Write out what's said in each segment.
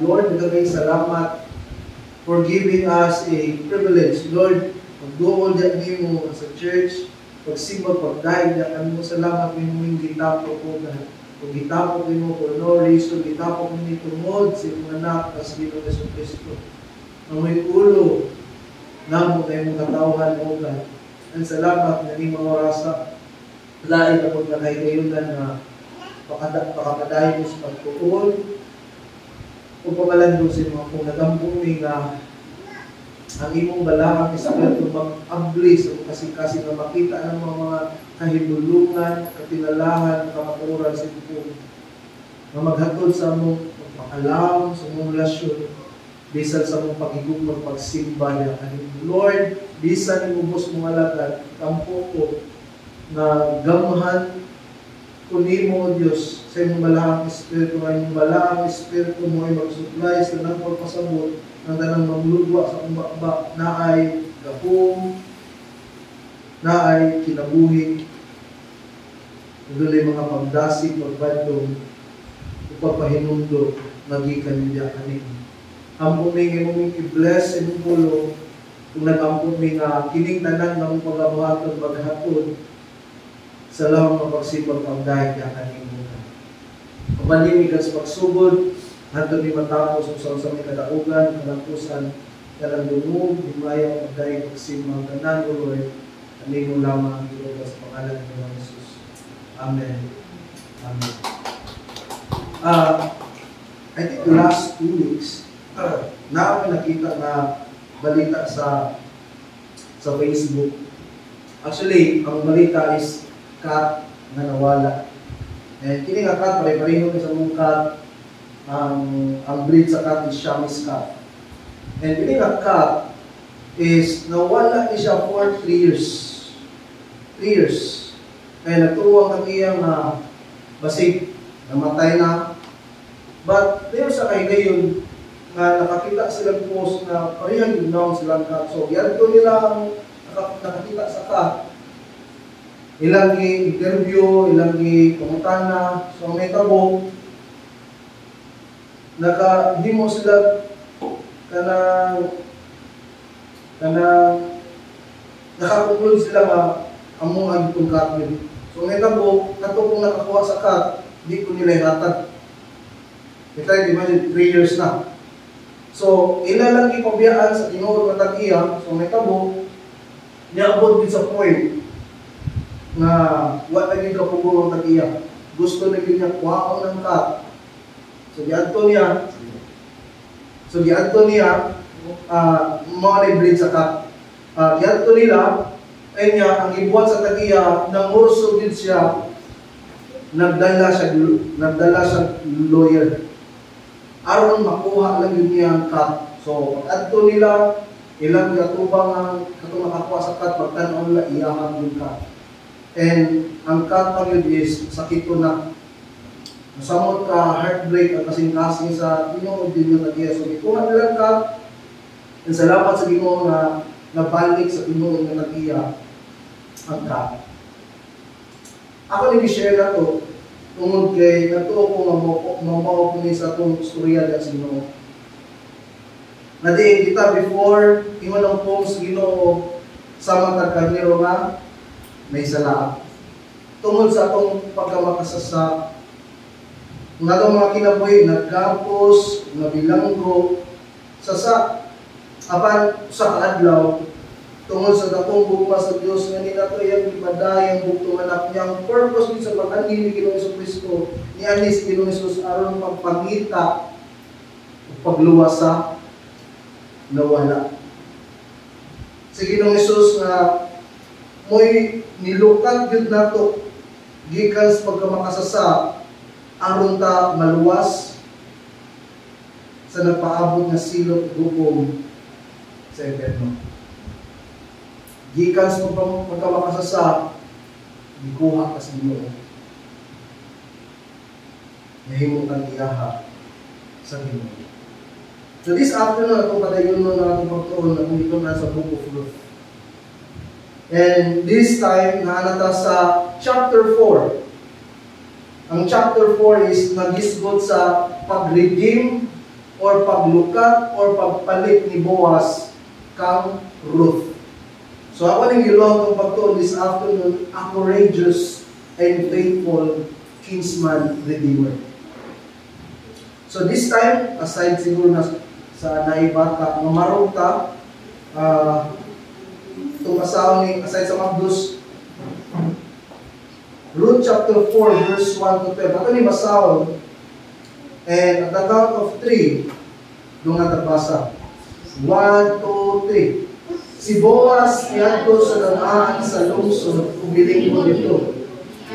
Lord, nagagay salamat for giving us a privilege. Lord, magduol dyan mo sa church, pagsimba, pagdaig na kami mo, salamat mo yung gitapok ko na kung gitapok mo for no reason, gitapok mo tungod sa iyong anak as Ginoo Hesus Kristo. Ang may ulo na mo kayo mong katauhan mo God. Ang salamat na ni mga orasa lain na pagkakayunan na pakapadayon mo sa pagtuon o pamalando sa mga kung nagambumi nga ang imong balakang espiritu mag-abli sa kasi na makita ng mga kahibulungan, katinalahan, kamaturan sa ito na maghatod sa among pagpakalam, sa among relasyon, bisan sa among pagigugmang pagsimba niya. Lord, bisan yung ubos mong alagad, kampo ko na gamahan kunin mo, Diyos, sa imong balakang espiritu, nga imong balakang espiritu mo ay mag-supply sa nang pagpasabot ng tanang mamludwa sa kumbakbak na ay gapong, na ay kinabuhi, nagulay mga pagdasig, pagbandong, upagpahinundo, nagikan niya kanin. Ampun may imong i-bless imong pulo, kung nag-ampun may nga kining tanan ng pag-abuhaton, maghatod, sa lahong mapagsipag pagdahig niya kanin muna. Kapanimig sa pagsugod, hanto ni matapos sa may kadaugan, kalapusan, kalandungog, himayang pagdahig pagsimang tanan, O Lord, kanin mo lamang ang Diyos sa pangalan ng Jesus. Amen. Amen. I think the last 2 weeks, na ako nakita na balita sa Facebook. Actually, ang balita is cat na nawala. And kini nga cat, pare-pareho sa mong cat, ang breed sa cat is Siamese cat. And kini nga cat is nawala ni siya for 3 years. 3 years. Kaya nagtuwang ang iyang basig, namatay na. But, dahil sa kay ngayon, na nakakita silang post na parehang yung noun silang cat. So, yan doon nila nakakita sa cat. Ilang i-interview, ilang i-pangutana. So, may tabo, hindi mo sila nakakonklud sila nga among agitong cat yun. So, may tabo, nato kung nakakuha sa cat, hindi ko nila ihatag. Kita imagine 3 years na. So, ilalang ipabiyaan sa tinuod ng tag-iya. So, may tabo, niabot din sa point na wala naging kapugulong tag-iya. Gusto naging niya kuhaon ng cat. So, diadto niya, mga na-breed sa cat. Diadto nila, ay niya, ang ibuhat sa tag-iya, nang urso din siya, nagdala siya lawyer. Aron makuha lang yun niya ang cat. So, pag-adto nila, ilang katubang ang katong nakakuha sa cat, pagtanaw nila, iyahan yung cat. And ang cat pa yun is sakito na. Masamot ka, heartbreak, at kasing-kasing sa Ginoo din yung tag-iya. So, ikuha nila ang cat, and salamat sa Ginoo na nabalik sa Ginoo yung tag-iya ang cat. Ako nag-share na to, tungod kay natuo ko mamaw ko ni sa itong storya na Ginoo. Nadiin kita before, iwan ang post Ginoo sa matag kaniro nga, may salaat. Tungod sa itong pagkamakasasa, nga itong mga kinabuhi, nagkapos, nabilanggo, sasa, apan sa kaadlaw, tungod sa dakong bugma sa Diyos, nga nila ito yung ipadayang bugtong anak niya. Ang purpose din sa pag-anhin ni Ginoong Hesus Kristo, ni Anis Ginoong Hesus, aron magpangita o pagluwasa na wala. Si Ginoong Hesus na mo'y nilukat yun nato, gikan sa pagkamakasasa, aron ta maluwas sa nagpaabot na silot gupong sa eterno. Gikan sa pagkamakasasa, gikuha ka sa Ginoo. Nahimo kang iyaha sa Ginoo. So this afternoon, itong padayon mo na itong pagtuon na kumito na sa Book of Ruth. And this time, naanata sa chapter 4. Ang chapter 4 is nagisgot sa pag-redeem or paglukat or pagpalit ni Boaz kang Ruth. So ako ning gilong kong pagtuon this afternoon, a courageous and faithful kinsman redeemer. So this time, aside siguro na sa naibata, mamarong ka, itong asawa ni, aside sa Mabdus, Ruth chapter 4, verse 1 to 12. Ako ni masahon, and at the count of 3, doon nga nagbasa. 1, 2, 3. Si Boaz niyato sa damaan sa lungsod, umiling mo dito.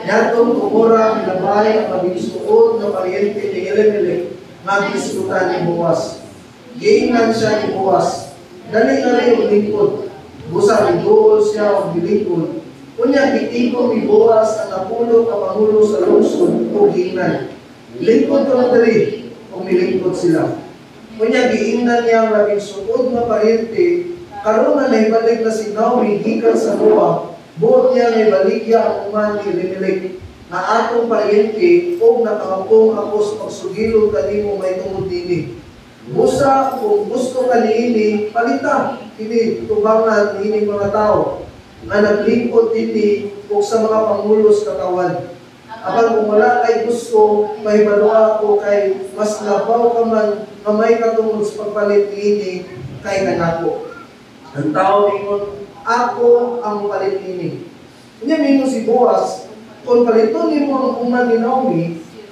Niyato kumura, minabay, ang mabingsuod na paryente ni Elimelech, nagdiskutan ni Boaz. Giingan siya ni Boaz. Dali-dali ang lingkod. Busa iguol siya ang bilingkod. Kunya, gitingko ni Boaz ang napulo kapangulo sa lungsod o giingnan. Lingkod ko na dali, umilingkod sila. Kunya, giingnan niya ang nabingsuod na paryente. Karon na naibalik na si Naomi gikan sa Moab, buot niya naibaligya ang uman ni Elimelech na atong paryente o nakakapong ako sa pagsugilo kanimo may tungod dini. Busa kung gusto ka niini, palita kini tubangan niini mga tao na naglingkod dini o sa mga pangulos katawan. Apan kung wala kay gusto, may balua ako kay mas labaw ka man na may katungod sa pagpalit niini kay kanako. Ang tao ningon, ako ang palit ini. Kanya ningon si Boaz, kung paliton nimo ang uman ni Naomi,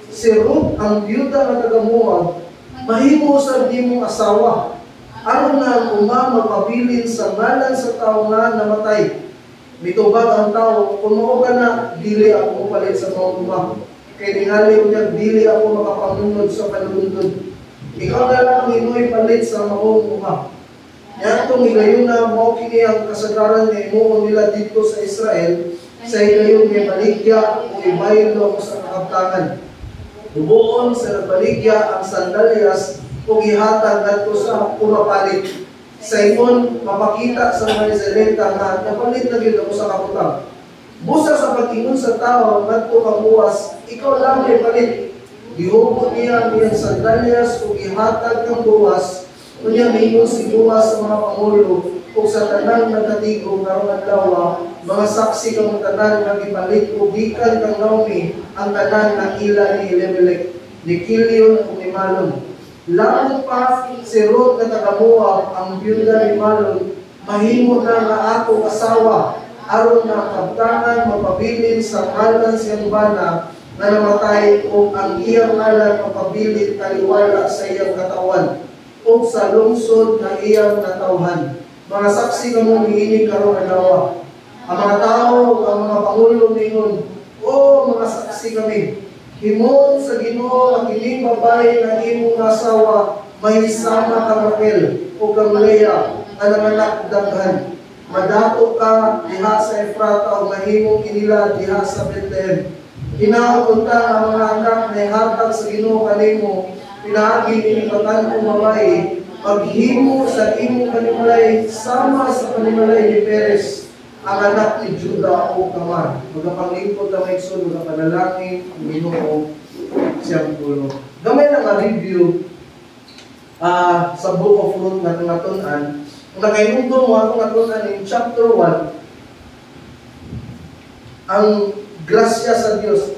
si Ruth, ang byuda na taga-Moab, mahimo sa di mong asawa. Aron na ang uma magpabilin sa ngalan sa tao nga namatay. Mitubag ang tao, kung mao ka na, dili ako palit sa mga uma. Kaya ningali niya, dili ako makapangunod sa panulundod. Ikaw na lang inoy palit sa maong uma. Yan itong ilayon na mo kini ang kasagaran na imuon nila dito sa Israel, sa ilayon may baligya o ibaylo sa kakabtangan. Bubuon sa baligya ang sandalyas o gihatag nato sa pumapalit. Sa imon, mapakita sa mga Israelita na napalit na gid ako sa kaputang. Busa sa pagtingon sa tao, nato kang Boaz, ikaw lang may palit. Gihubo niya niyang sandalyas o gihatag kang Boaz. Kunya mingon si Boaz sa mga pangulo o sa tanang nagkatigo karong adlaw, mga saksi kang tanan nga gipalit o gikan kang Naomi ang tanan nga ila ni Elimelech, ni Kilion o ni Malon. Lamang pa si Ruth na taga-Moab, ang byuda ni Malon, mahimo na nga ako asawa aron na kabtangan mapabilin sa ngalan siyang bana na namatay o ang iyang ngalan mapabilin taliwala sa iyang katawan o sa lungsod na iyang natawhan. Mga saksi kamo miinig karong adlaw. Ang mga tao, ang mga pangulo ningon, o mga saksi kami, himon sa Ginoo ang ining babae na imong asawa may sama ka Raquel o kang Leah na nanganak daghan. Madato ka diha sa Efrata o mahimong inila diha sa Bethlehem. Inaunta ang mga anak na ihatag sa Ginoo kanimo. Pinaagi inibatan kong babae, paghimo sa imong panimalay, sama sa panimalay ni Perez, ang anak ni Juda o Tamar. Magkapanglingkod na may ikso, magkapanalangin, ang Ginoo siyang pulo. Gamay na nga review sa Book of Ruth na tunatunan. Kung nakainugdo mo atong natunan in chapter 1, ang grasya sa Diyos.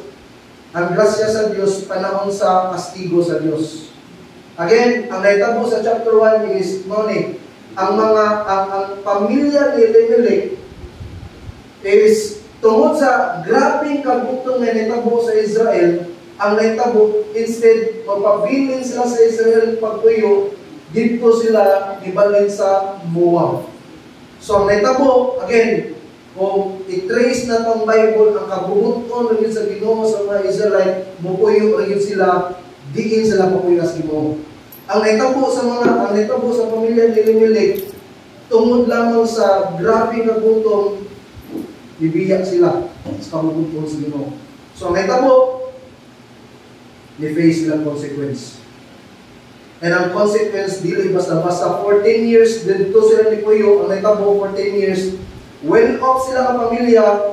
Ang grasya sa Diyos, panahon sa kastigo sa Diyos. Again, ang naitabo sa chapter 1 is, ang pamilya ni Elimelech is, tungod sa grabing kabutong na naitabo sa Israel, ang naitabo, instead, magpabilin sila sa Israel pagtuyo, dito sila ibalin sa Moab. So, ang naitabo, again, kung i-trace na tong Bible, ang kabubuton rin sa Ginoo sa mga Israelite, bupuyo rin sila, diin sila bupuyo sa Ginoo. Ang naitabo sa pamilya ni Elimelech, tungod lamang sa grabe na gutom, bibiyak sila sa kabubuton sa Ginoo. So, ang naitabo, ni-face silang consequence. And ang consequence, dili basta-basta 14 years, dito sila ni Kuyo, ang naitabo 14 years, well off sila ka pamilya,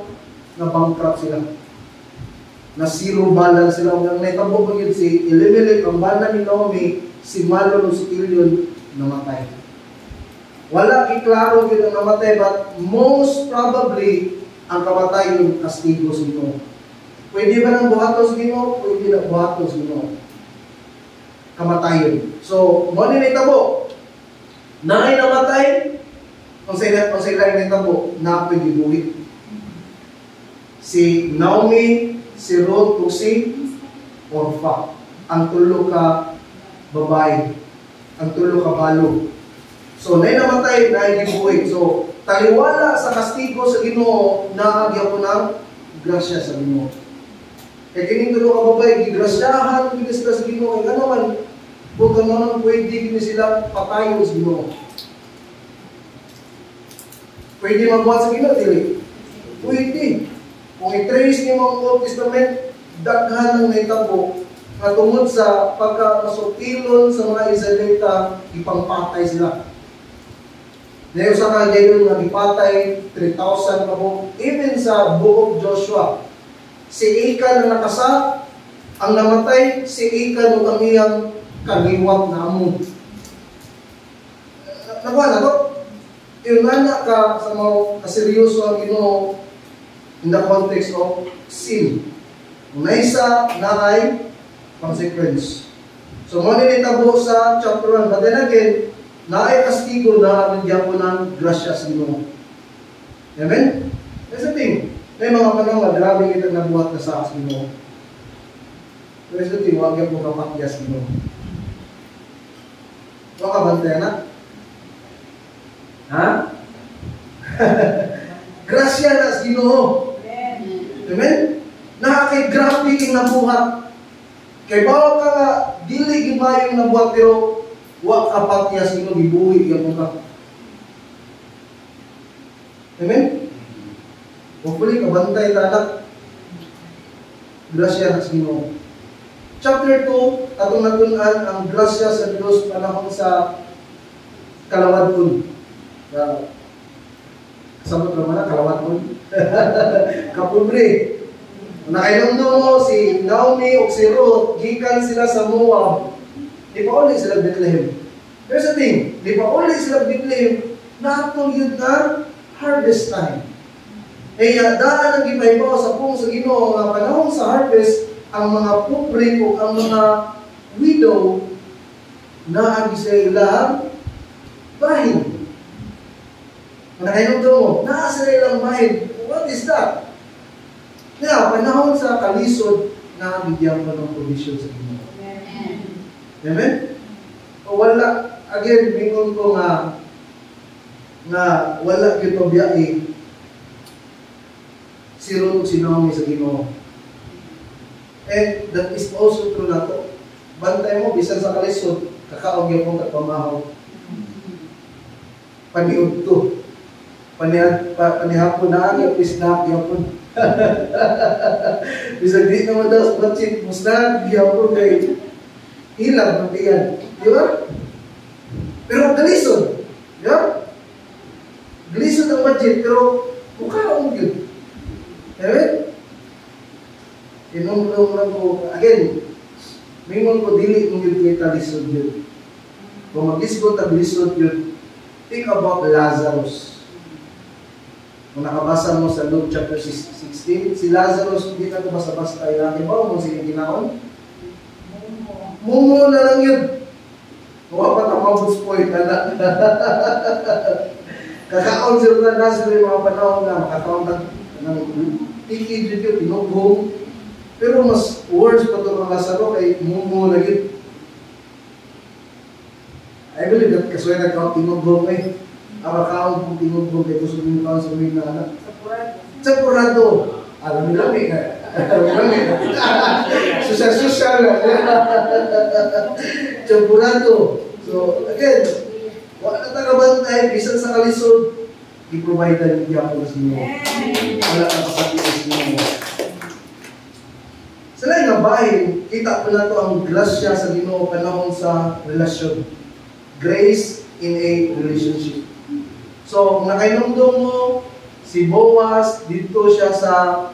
na bankrupt sila. Na zero balance sila. Ang naitabo ba yun si Elimelech, ang bana ni Naomi, si Malon o si Ilion namatay. Wala kiklaro yun ang namatay, but most probably, ang kamatayon kastigo sa Ginoo. Pwede ba nang buhatos Ginoo? Pwede na buhatos Ginoo. Kamatayon. So, mo ni nitabo. Naay namatay, kung sa ilang nitabo, napoy gibuhi. Si Naomi, si Ruth, o si Orpha. Ang tulo ka babae. Ang tulo ka balo. So, naay namatay, naay gibuhi. So, taliwala sa kastigo sa Ginoo, naagya ko ng grasya sa Ginoo. Kaya kining tulo ka babae, gigrasyahan, sila sa Ginoo. Ano man, kung naman pwede kini sila patayo sa Ginoo. Pwede magbuhat sa Ginoo, dili? Pwede. Kung i-trace niyo ang Old Testament, daghan ng naitabo na tungod sa pagkamasultilon sa mga Israelita, ipangpatay sila. Ngayon sa kagayon nga ipatay 3,000 na po. Even sa Book of Joshua, si Achan na nakasa, ang namatay, si Achan ang iyang kaliwat na amon. Nakuha na to? Yun na ka sa mga kaseryoso ang Ginoo in the context of sin. Kung naisa na ay consequence. So, muna nitabo sa chapter 1. But then again, na ay kastigo na nagyan ko ng grasya sa Ginoo. Amen? That's the thing. May mga panahon, grabe kita nabuhat na sa Ginoo. That's the thing, huwag yan po kapakya sa Ginoo. Huwag ka bantay na? Ha? Grasya na sa Ginoo. Amen? Nakakay grabe king nabuhat. Kay bawa ka nga, dili gimayong nabuhat, pero wa kapakya sa Ginoo, gibuhi yan mo ka. Amen? Hopefully, kabantay tanak. Grasya sa Ginoo. Chapter 2, atong natunan ang grasya sa Diyos panahon sa kalawadon. Kasabot naman na, kalawadon. Kapobre. Nakailamdo mo si Naomi o si Ruth, gikan sila sa Moab. Di pa ulit sila Bethlehem. Here's the thing, di pa ulit sila Bethlehem, natong yun na harvest time. Eh, daan ang gipaybaw sa pung sa Ginoo nga panahon sa harvest, ang mga pobre o ang mga widow na agi sa ilang bahin. Nakailamdo mo, naa sa ilang bahin. What is that? Kaya, panahon sa kalisod na bigyan mo ng provision sa Ginoo. Amen? O wala, again, mingon ko nga wala kito biyahe si Ruth si Naomi sa Ginoo. And that is also true na to. Bantay mo, bisan sa kalisod, kakaog yung kong katpamahaw. Paniud to. Panihapon na, yung pisnak, yapon. Bisa di naman daw sa batsit, musnag, yapon kay hilang ng tiyan. Di ba? Pero galisod. Di ba? Galisod ang budget, pero mukhaong yun. Amen? Inumulong lang ko, again, mingon ko, dili kong yun kita lisod yun. Kung mag-lisod at lisod yun, think about Lazarus. Kung nakabasa mo sa Luke chapter 16, si Lazarus, hindi na ito basta-basta tayo natin. Ba kung sige ginaon? Mumo na lang yun. Huwag pa tamabos point, anak. Kakaon sila na sila yung mga panahon na makataon ng tiki dito, tinugong. Pero mas worse pa ito ng Lazaro kay mumo na yun. I believe that kasway na kao tinugong eh. Arakaon kung tinugong kay gusto nyo kao sa mga anak. Sapurado. Alam nila may ka. Susal-susal. Sapurado. So, again, wala tagabantay, bisan sa kalisod, i-provide na niya ako sa inyo. Wala kang kasabihin sa inyo. Sa lain nga bahin, kita po na ito ang grasya sa Ginoo panahon sa relasyon. Grace in a relationship. So, kung nakainumdum mo, si Boaz, dito siya sa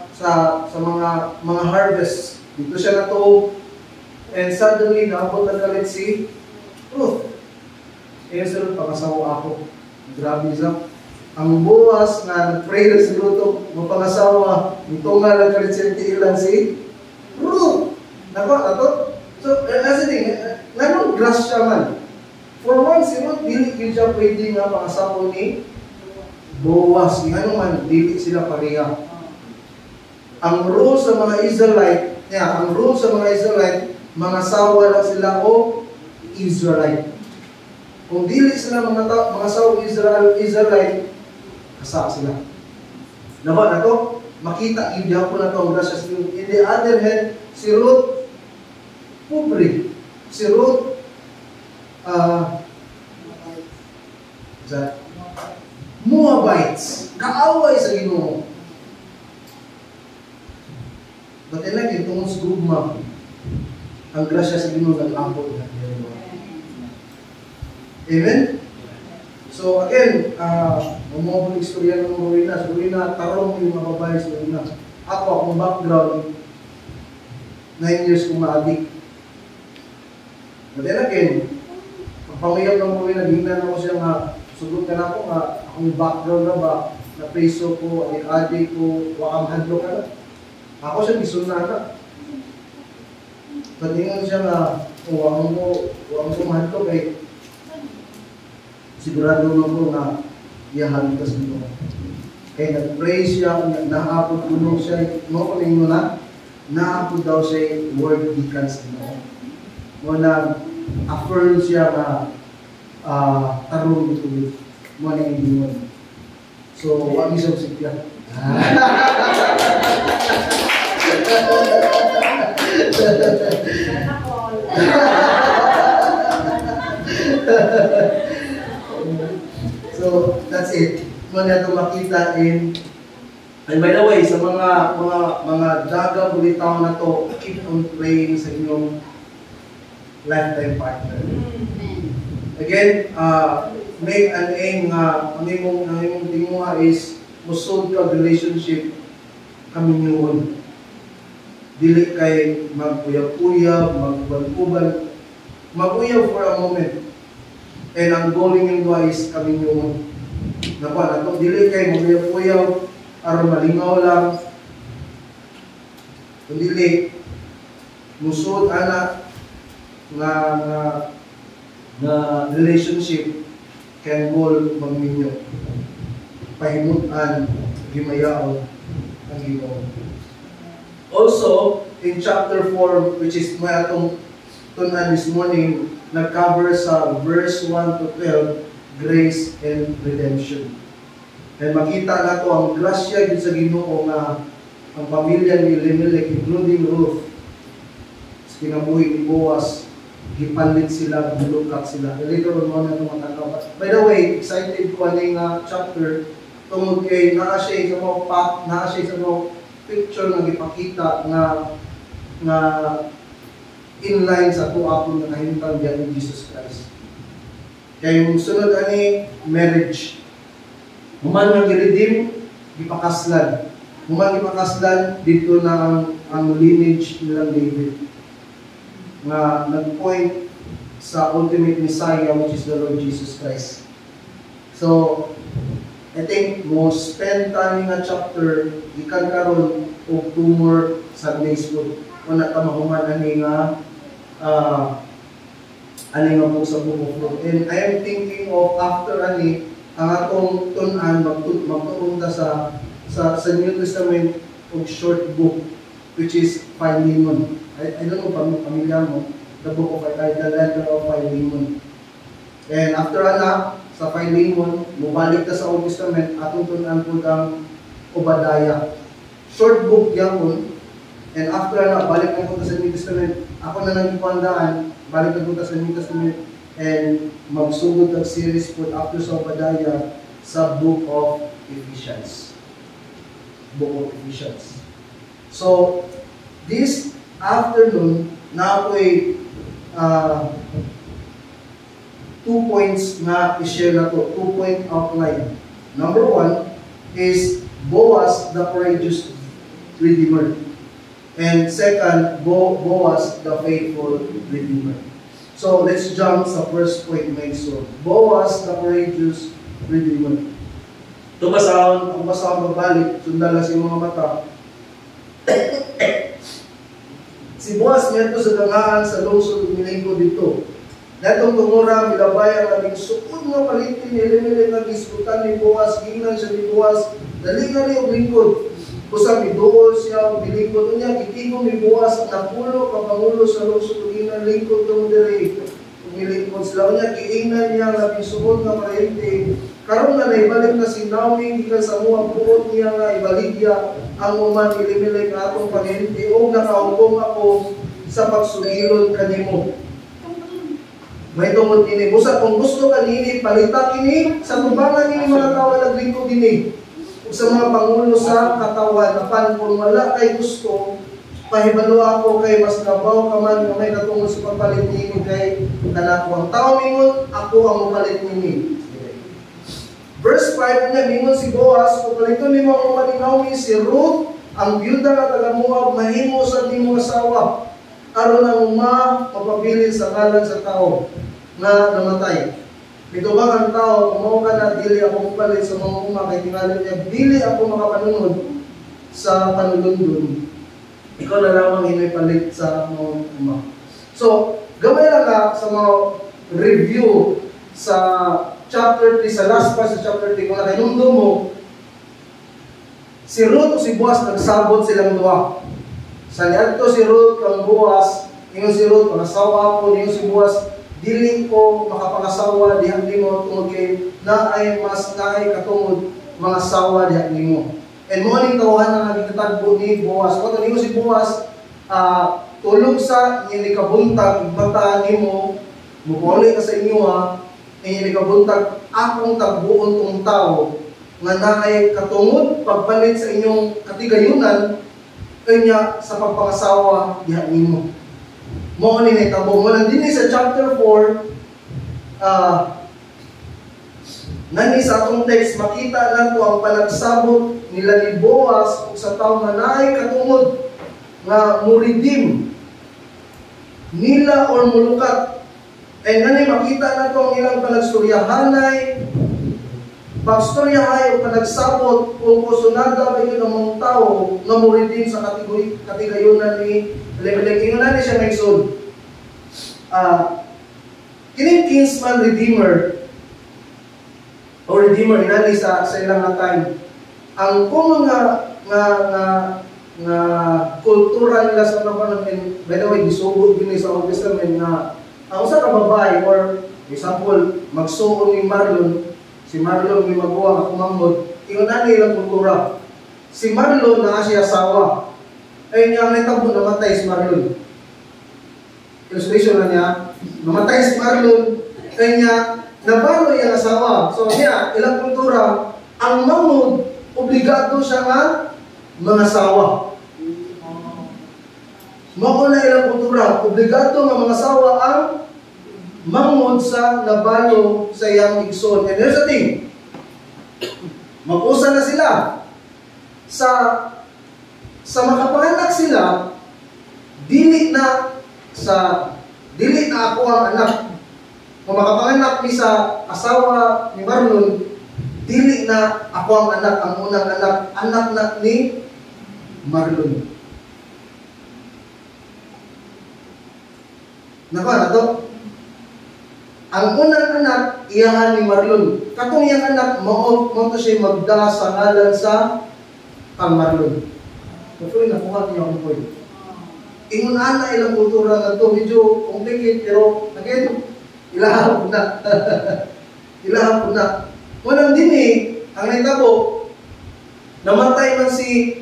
mga harvest. Dito siya na to. And suddenly, naabot na galit si Ruth. Eh, sir, pangasawa ako. Grabe siya. Ang Boaz nga nag-pray na si Ruth, mapangasawa, ito nga nag-resente ilan si Ruth. Nako, ato? So, as in, nanong grasya man. For one, si Ruth, dili siya pwede nga pangasawa ni Boaz. Nga man, dili sila pareha. Ang rule sa mga Israelite, ang rule sa mga Israelite, mga sawa lang sila o Israelite. Kung dili sila mga sawa Israelite, kasa sila. Naman na to, makita, hindi ako na ito ang grasya sa Ruth. In the other hand, si Ruth, pobre. Si Ruth, Moabites, kaaway sa Ginoo. But lagi tungod sa gugma, ang grasya sa Ginoo nag-abot na. Amen? So again, mga istorya ng Rowena. So Rowena, tarong yung mga babae sa Rowena. Ako, akong background, 9 years kong ma-addict. But then again, ang pangayap ng Rowena, hingnan ako siya nga, sugod ka na ako nga, akong background na ba, na preso ko, addict ko, wakang handlo ka na. Ako siya gisunna na. Patingan siya nga, wakang ko mahadlo kay sigurado mo na iyahan ka sa Ginoo. Kaya nag-pray siya, naapod kuno siya, mo ko ninyo na, naapod daw siya word gikan sa Ginoo. Mo na affirm siya na tarong ito mo na yung so, wag isang sikya. So, that's it. Muna ito makita in, and by the way, sa mga daga bulitaw na to, keep on praying sa inyong lifetime partner. Again, make an aim nga, ang imong tinguha is, musod ka relationship kami nyoon. Dili kay mag-uyab-uyab, mag-uban, mag-uyab for a moment. And ang goal yung dua is kami nyoon. Nakuha na ito, dili kay mag-uyab-uyab, para malingaw lang. Kung dili, musod anak na relationship kay goal magminyo. Pahimutan, gimayaon, ang Ginoo. Also, in chapter 4, which is may atong tunan this morning, nag-cover sa verse 1 to 12, grace and redemption. And makita na to ang grasya din sa Ginoo nga ang pamilya ni Elimelech, including Ruth, sa kinabuhi ni Boaz, gipalit sila, bulukak sila. Later on mo na ito matakaw. By the way, excited ko aning chapter tungod kay nakasya sa mga picture na ipakita na inline sa tuapon na kahintang diyan ni Jesus Christ. Kaya yung sunod ani marriage. Human nga gi-redeem, gipakaslan. Human gipakaslan, dito na ang lineage nilang David. Nga nag-point sa ultimate Messiah, which is the Lord Jesus Christ. So, I think mo spend time nga chapter, ikan karon o 2 more Sundays po. Kung nakamahuman ani nga po sa book of Ruth. And I am thinking of after ani, ang atong tunan, magtuunta sa New Testament og short book, which is Philemon. I don't know kung pamilya mo, the book of the letter of Philemon. And after sa Philemon, mubalik ka sa Old Testament, atong tunan po ang Obadiah. Short book yan. And after balik na po sa New Testament, ako na nang ipandaan, balik na po sa New Testament, and magsugod ang series po after sa Obadiah sa Book of Ephesians. Book of Ephesians. So, this afternoon, na ako'y 2 points na i-share na to, 2-point outline. Number 1 is Boaz the courageous redeemer. And second, Boaz the faithful redeemer. So, let's jump sa first point na iso. Boaz, the courageous redeemer. Ito ang basahon magbalik, sundala sa mga mata. Si Boaz nito sa gangaan sa lungsod milingko dito. Datong tungura, milabay ang aming sukod nga palitin, nilimilit ang iskutan ni Boaz, gingnan siya ni Boaz, dalingan niya ang lingkod. Kusang iduol siya, bilingkod niya, kitigong ni Boaz, ang napulo, kapangulo sa lungsod, gingnan lingkod ng diri. Umilingkod sila niya, kiingnan niya ang aming sukod nga palitin. Karon na naibalik na si Naomi, gikan sa mga buot niya nga ibaligya ang uman ilimilik na atong panghinti o nakahugong ako sa pagsugilon kanimo. May tungod ini. Busa kung gusto kanini, palita kini sa tubangan nini mga tao naglingkod ini. Ug sa mga pangulo sa katawan, apan kung wala kay gusto, pahibalo ako kay mas kabaw ka man nga may katungod sa pagpalit nini kay kanako. Ang tao mingon, ako ang mupalit nini. Verse 5 niya, mingon si Boaz, kung palito ni mga umalinaw si Ruth, ang byuda na taga-Moab, mahimo sa di mo asawa. Aron ang mapabilin sa kalan sa tao na namatay. Ito ba ang tao, kung ka na, dili ako palit sa mga kay tingalan niya, dili ako makapanunod sa panulundun. Ikaw na lamang hinoy palit sa mga uma. So, gamay lang sa mga review sa chapter 3, sa last part sa chapter 3, kung nakanundo mo, si Ruth o si Boaz nagsabot silang dua. Sa niadto si Ruth kang Boaz, ingon si Ruth, pangasawa ko, ingon si Boaz, dili ko makapangasawa, dihan di mo tungod kay naay mas naay katungod mga sawa dihan di mo. And mo ning tawhan na nagkatagbo ni Boaz. Kato ingon si Boaz, tulog sa inyong kabuntag, bata nimo, mupuli ka sa inyo inyong kabuntag, akong tagbuon tong tao nga naay katungod pagpalit sa inyong katigayunan kanya sa pagpangasawa diha nimo. Mo ni nitabo mo lang dinhi sa chapter 4 nani sa atong text makita nato ang panagsabot nila ni Boaz ug sa tawo nga naay katungod nga mo-redeem nila or mulukat. And nani makita nato ang ilang panagstoryahanay, pagstoryahay o panagsabot kung kusunada ba yun ang mga tao na mo-redeem sa katigayunan ni Elimelech. Ingon na siya nagsod. Kining kinsman redeemer o redeemer inani sa ilang time. Ang kung nga kultura nila sa panahon natin, by the way, disubod din sa Old Testament na ang usa ka babae or example magsuon ni Marlon, si Marlon may magawa ako mamod, ingon na ilang kultura. Si Marlon na siya asawa. Ay niya ang nitabo namatay si Marlon. Illustration na niya, namatay si Marlon, ay niya nabalo yung asawa. So niya, ilang kultura, ang mamod, obligado siya nga mga asawa. Mauna ilang kultura, obligado nga mga asawa ang mangod sa nabalo sa iyang igsoon. And here's the thing, mag-usa na sila. Sa makapanganak sila, dili na ako ang anak. Kung makapanganak ni sa asawa ni Marlon, dili na ako ang anak, ang unang anak na ni Marlon. Nako na to? Ang unang anak, iyahan ni Marlon. Katong iyang anak, mo siya magda sa ngalan sa kang Marlon. Kasi nakuha niya ang point. Ingon na ilang kultura na to, medyo complicated, pero again, ilahap na. Ilahap na. Walang din ang naitabo, namatay man si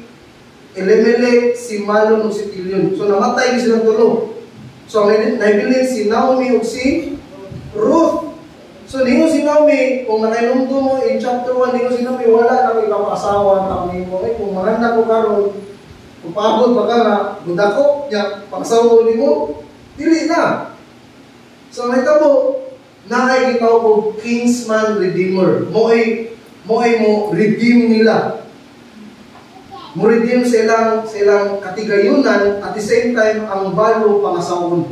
Elimelech, si Malon, o si Kilion. So namatay din silang tulo. So naibilin si Naomi o si Ruth. So ningo si Naomi, kung nakainumdo mo in chapter 1, ningo si Naomi, wala na may kapasawa, kami mo, kung maganda ko karon, kung pagod pa ka nga, budako, niya, pagsawa mo, dili na. So naitabo, naay gitaw ko kinsman redeemer. Mo redeem nila. Mo redeem sa ilang katigayunan at the same time ang balo pangasawon.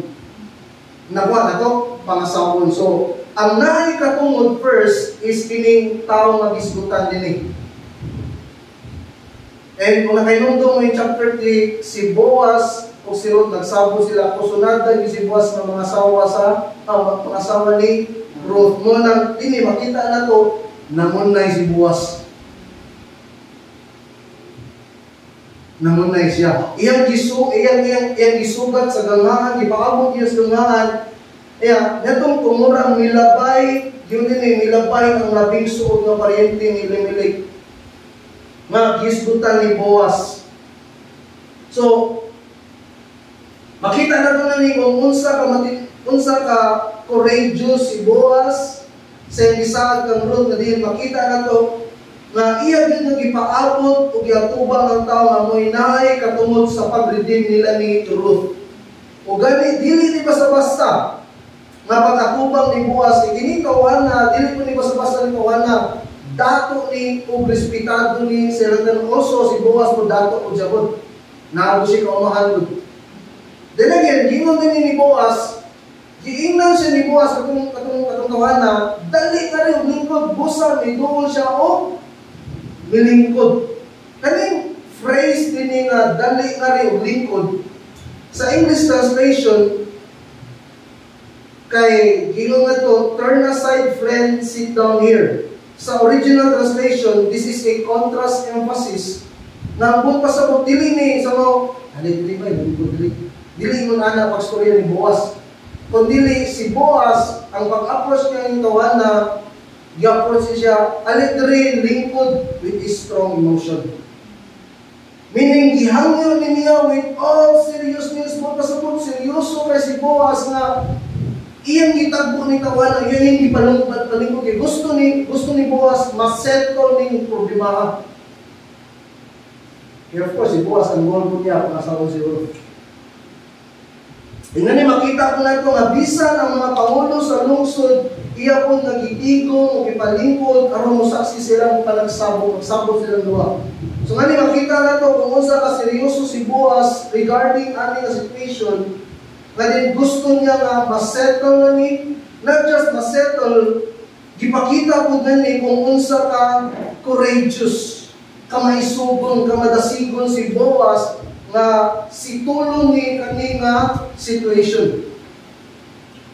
nakuha na to, pangasawon. So, ang naay katungod first is kining tao nga gisgutan din eh. And kung nakainundong mo yung chapter 3, si Boaz o si Ruth, nagsabo sila, kusunadan yung si Boaz ng mga asawa ni Ruth. Mo nang dini makita na to, namunay si Boaz. Namunay siya. Iyang gisugat sa gangahan, ipaabot niya sa gangahan. Netong tumurang milabay, yun din milabay ang labing suod ng paryente ni Elimelech. Nga gisgutan ni Boaz. So, makita na doon ni kung unsa ka courageous si Boaz sa gisaad kang Ruth na diin makita na to nga iya din nagipaabot o giatubang ang tao nga mo'y naay katungod sa pag-redeem nila ni Ruth. O gani, dili ni basta-basta nga pag-atubang ni Boaz, kini kawana, dili ko ni basta-basta ni kawana, dato ni o respetado ni Seratan also si Boaz po dato o jabot. Naabo siya kaumahan. Then again, gingon din ni Boaz, giingnan siya ni Boaz katong kawana, dali na rin lingkod, busa, may doon siya o milingkod. Kaning phrase din nga dali nga rin lingkod sa English translation kay gingon nga to, turn aside friend, sit down here. Sa original translation, this is a contrast emphasis na ang pasabot dili ni sa mo dili mo ana pagstorya ni Boaz. Kung dili si Boaz ang pag-approach niya ng tawana, gi-approach siya alidri lingkod with a strong emotion. Meaning, gihangyo niya with all seriousness mo pasabot, seryoso kay si Boaz nga iyang gitagbo ni tawana, iyang hindi palungkot palingkod. Gusto ni Boaz masettle ning problema. And of course, si Boaz ang goal po niya kung asawa si Ruth. Tingnan niyo, makita ko na ito nga bisan ang mga pangulo sa lungsod, iya po nagitigo, magipalingkod, aron mo saksi silang panagsabog silang duwa. So nga niyo, makita na ito kung unsa ka seryoso si Boaz regarding ani nga situation, nga din gusto niya nga masettle na ni, not just masettle, gipakita po na ni kung unsa ka courageous, ka maisubon, ka madasigon si Boaz, nga si tulong ni kani nga situation.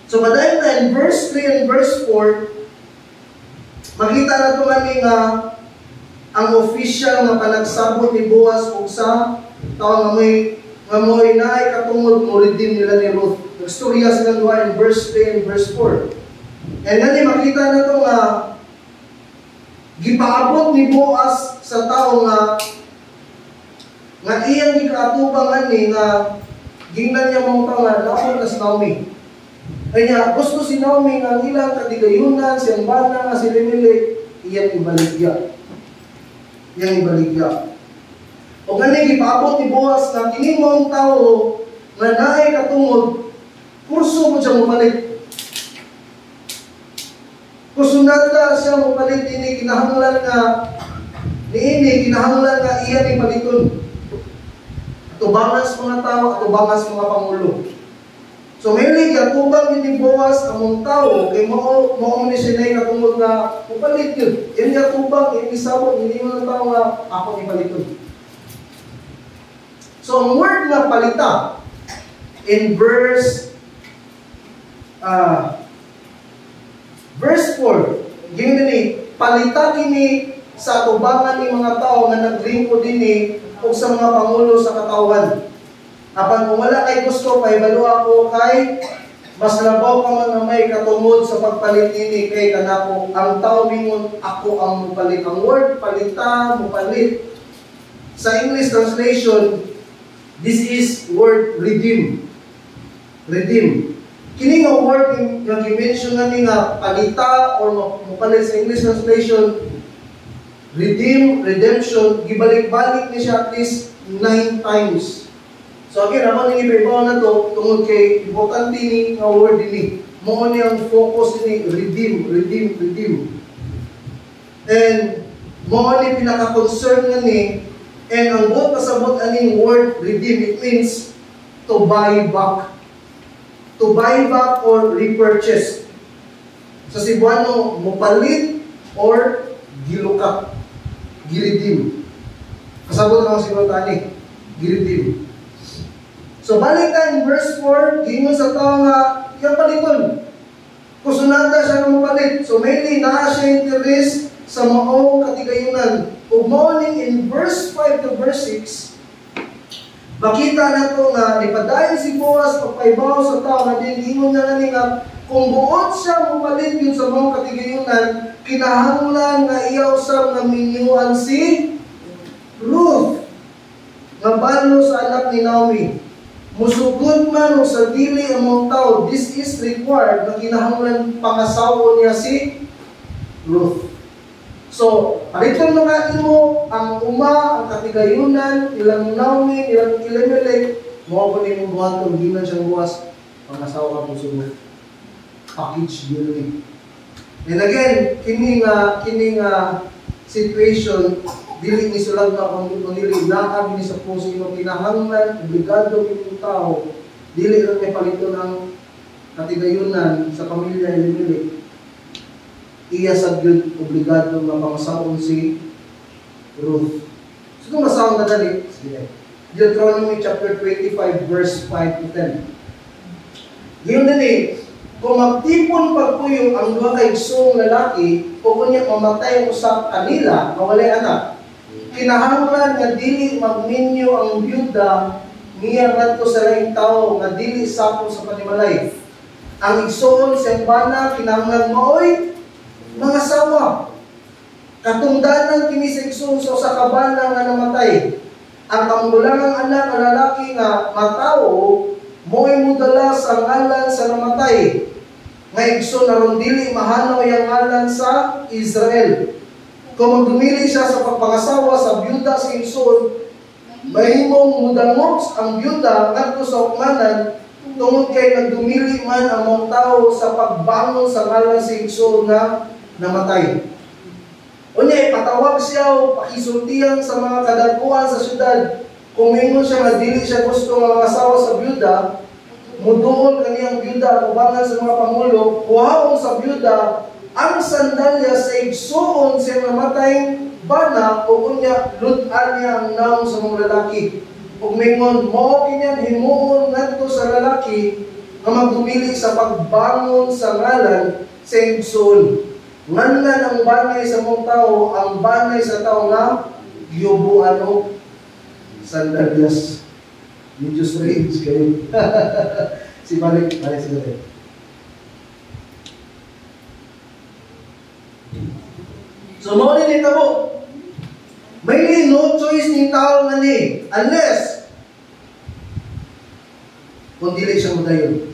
So, madayon na in verse 3 and verse 4, makita na ito nga ang official nga panagsabot ni Boaz kung sa tao nga mo'y naay katungod mo redeem nila ni Ruth. Nagstorya silang duha in verse 3 and verse 4. And then makita na ito nga gipaabot ni Boaz sa tao nga iyang gikaatubangan ni nga gingnan niya mong nga naon na si Naomi. Kaya gusto si Naomi nga ilang kadigayunan, siyang bana nga si Elimelech, iyang ibaligya. O gani gipaabot ni Boaz na kini mong tao nga naay katungod, kurso mo siya mapalit. Kusunada siya mapalit ini kinahanglan nga iya ni paliton. Atubangan sa mga tao, atubangan sa mga pangulo. So mainly atubang ni Boaz among tao kay mao ni siya katungod nga mapalit yun. Yan atubang ibisabot hindi mo tao nga ako ni paliton. So ang word na palita in verse 4, gini ni palita kini sa atubangan ni mga tao nga naglingkod dinhi o sa mga pangulo sa katawan. Apan kung wala kay gusto, pahibalo ako kay mas labaw ka man may katungod sa pagpalit nini kay kanako. Ang tao mingon, ako ang mupalit. Ang word palita, mupalit. Sa English translation, this is word redeem. Redeem. Kini nga word nga gi-mention nga ni nga palita or mupalit sa English translation, redeem, redemption, gibalik-balik ni siya at least 9 times. So again, naman yung iba na to, tungod kay importante ni nga word ni. Mo niyang focus ni redeem. And mo ni pinaka-concern nga ni, and ang buot pasabot aning word redeem, it means to buy back. to buy back or repurchase. Sa Cebuano, mupalit or gilukap, giridim. Kasabot na ako siguro tani, giridim. So balik tayo in verse 4, gingon sa tao nga, yung paliton. Kusunada siya ng palit. So mainly, naa siya interest sa maong katigayunan. Ug morning in verse 5 to verse 6, makita na to nga nipadayon si Boaz pagpaibaw sa tao nga dingingon niya nga kung buot siya mupalit yun sa maong katigayunan, kinahanglan nga iyaw sa nga minyuan si Ruth nga balo sa anak ni Naomi. Musugod man o sa dili among tao, this is required na kinahanglan pangasawa niya si Ruth. So, palitan mo natin mo ang uma, ang katigayunan, ilang Naomi, ilang Elimelech, mo ko din mong buhaton, di man siyang buwas, pangasawa ka po sunod. Package deal. And again, kining situation, dili ni sulag na kung dili laag ni sa puso ino kinahanglan, obligado yung tao, dili lang may palito ng katigayunan sa pamilya Elimelech. Iya sa Diyod obligado nga pangasawon si Ruth. So kung masawon na dali, Deuteronomy chapter 25 verse 5 to 10. Ngayon din kung magtipon pagpuyo ang duha ka igsong lalaki o kunya mamatay ang usap kanila, mawalay anak, kinahanglan nga dili magminyo ang byuda niya ngadto sa laing tao nga dili sapo sa panimalay. Ang igsoon siyang bana kinahanglan maoy mga sawa. Katungdanan kini sa igsoon sa kabana nga namatay. Ang kamulangang anak nga lalaki nga matawo mo'y mudala sa ngalan sa namatay. Nga igsoon aron dili mahanaw yang ngalan sa Israel. Kung magdumili siya sa pagpangasawa sa byuda sa igsoon, mahimong mudangos ang byuda ngadto sa ukmanan tungod kay nagdumili man ang mga tao sa pagbangon sa ngalan sa igsoon nga namatay. Unya, patawag siya o pakisultihan sa mga kadakuan sa syudad. Kung mingon siya nga dili siya gusto nga asawa sa byuda, muduol kaniyang byuda at ubangan sa mga pangulo, kuhaon sa byuda ang sandalya sa igsoon sa namatay bana o unya lutan niya ang naong sa mga lalaki. Kung mingon mo kinyan himuon ngadto sa lalaki nga magdumili sa pagbangon sa ngalan sa igsoon. Nganlan ang banay sa mong tao, ang banay sa tao nga yubuan o sandalyas. Medyo strange kayo. Si Balik sila. So, mo din ito mo. May no choice ni tao nga ni. Unless, kung dili siya mo tayo.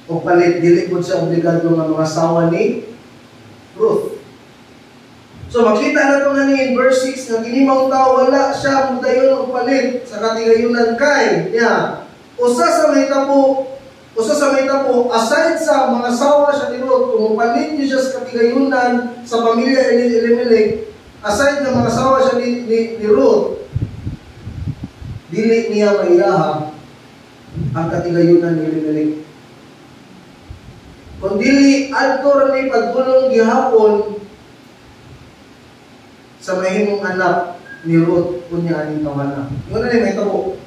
O palit, dili po siya obligado nga mga asawa ni Ruth. So makita na ito nga ni in verse 6 na ginimang tao wala siya mudayon o palit sa katigayunan kay niya. Usa sa may tapo aside sa mga asawa siya ni Ruth, kung palit niyo siya sa katigayunan sa pamilya Elimelech, aside ng mga asawa siya ni Ruth, dili niya maiyaha ang katigayunan ni Elimelech. Kung dili adto ni pagdulong gihapon sa mahimong anak ni Ruth kunya aning tawana. Yun na may tabo.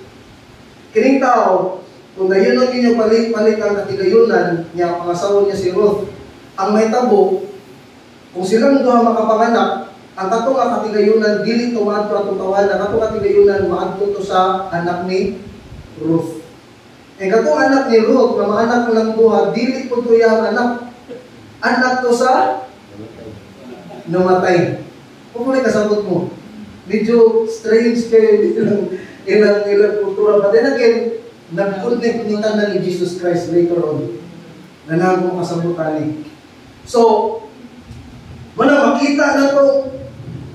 Kining tao, kung dayon ang inyo palit ang katigayunan niya, pangasawa niya si Ruth, ang may tabo, kung silang duha makapanganak, ang katong katigayunan dili tumadto atong tawana, katong katigayunan maadto to sa anak ni Ruth. Eh katong anak ni Ruth, na maanak lang duha, dili po ito yung anak. Anak to sa namatay. Kung muli kasabot mo, medyo strange kayo ilang kultura. But then again, nag-connect ni tanan ni Jesus Christ later on. Nanagong kasabutan. So, wala makita na to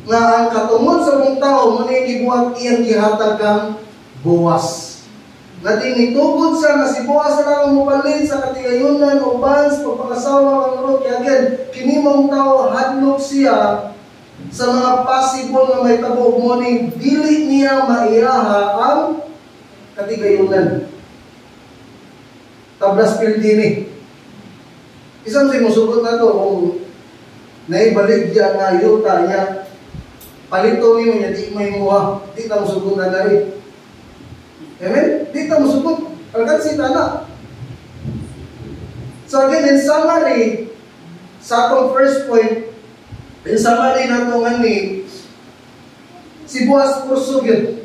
nga ang katungod sa mong tao, muna yung gibuhat iyang gihatag kang Boaz. Nga tinitugod sa nga si Boaz na lang mupalit sa katigayunan o bans pagpakasawa ng Ruth. Again, kinimong tao hadlok siya sa mga possible na may tabo morning, dili niya maiyaha ang katigayunan. tablas pildini. Isang si musugot na to, kung naibaligya nga yuta niya, palito niyo niya, di may muha, di ta musugot na dari. Amen? Di ta musugot, alkat si tana. So again, in summary, sa atong first point, in summary na ito nga ni, si Boaz kurso yun.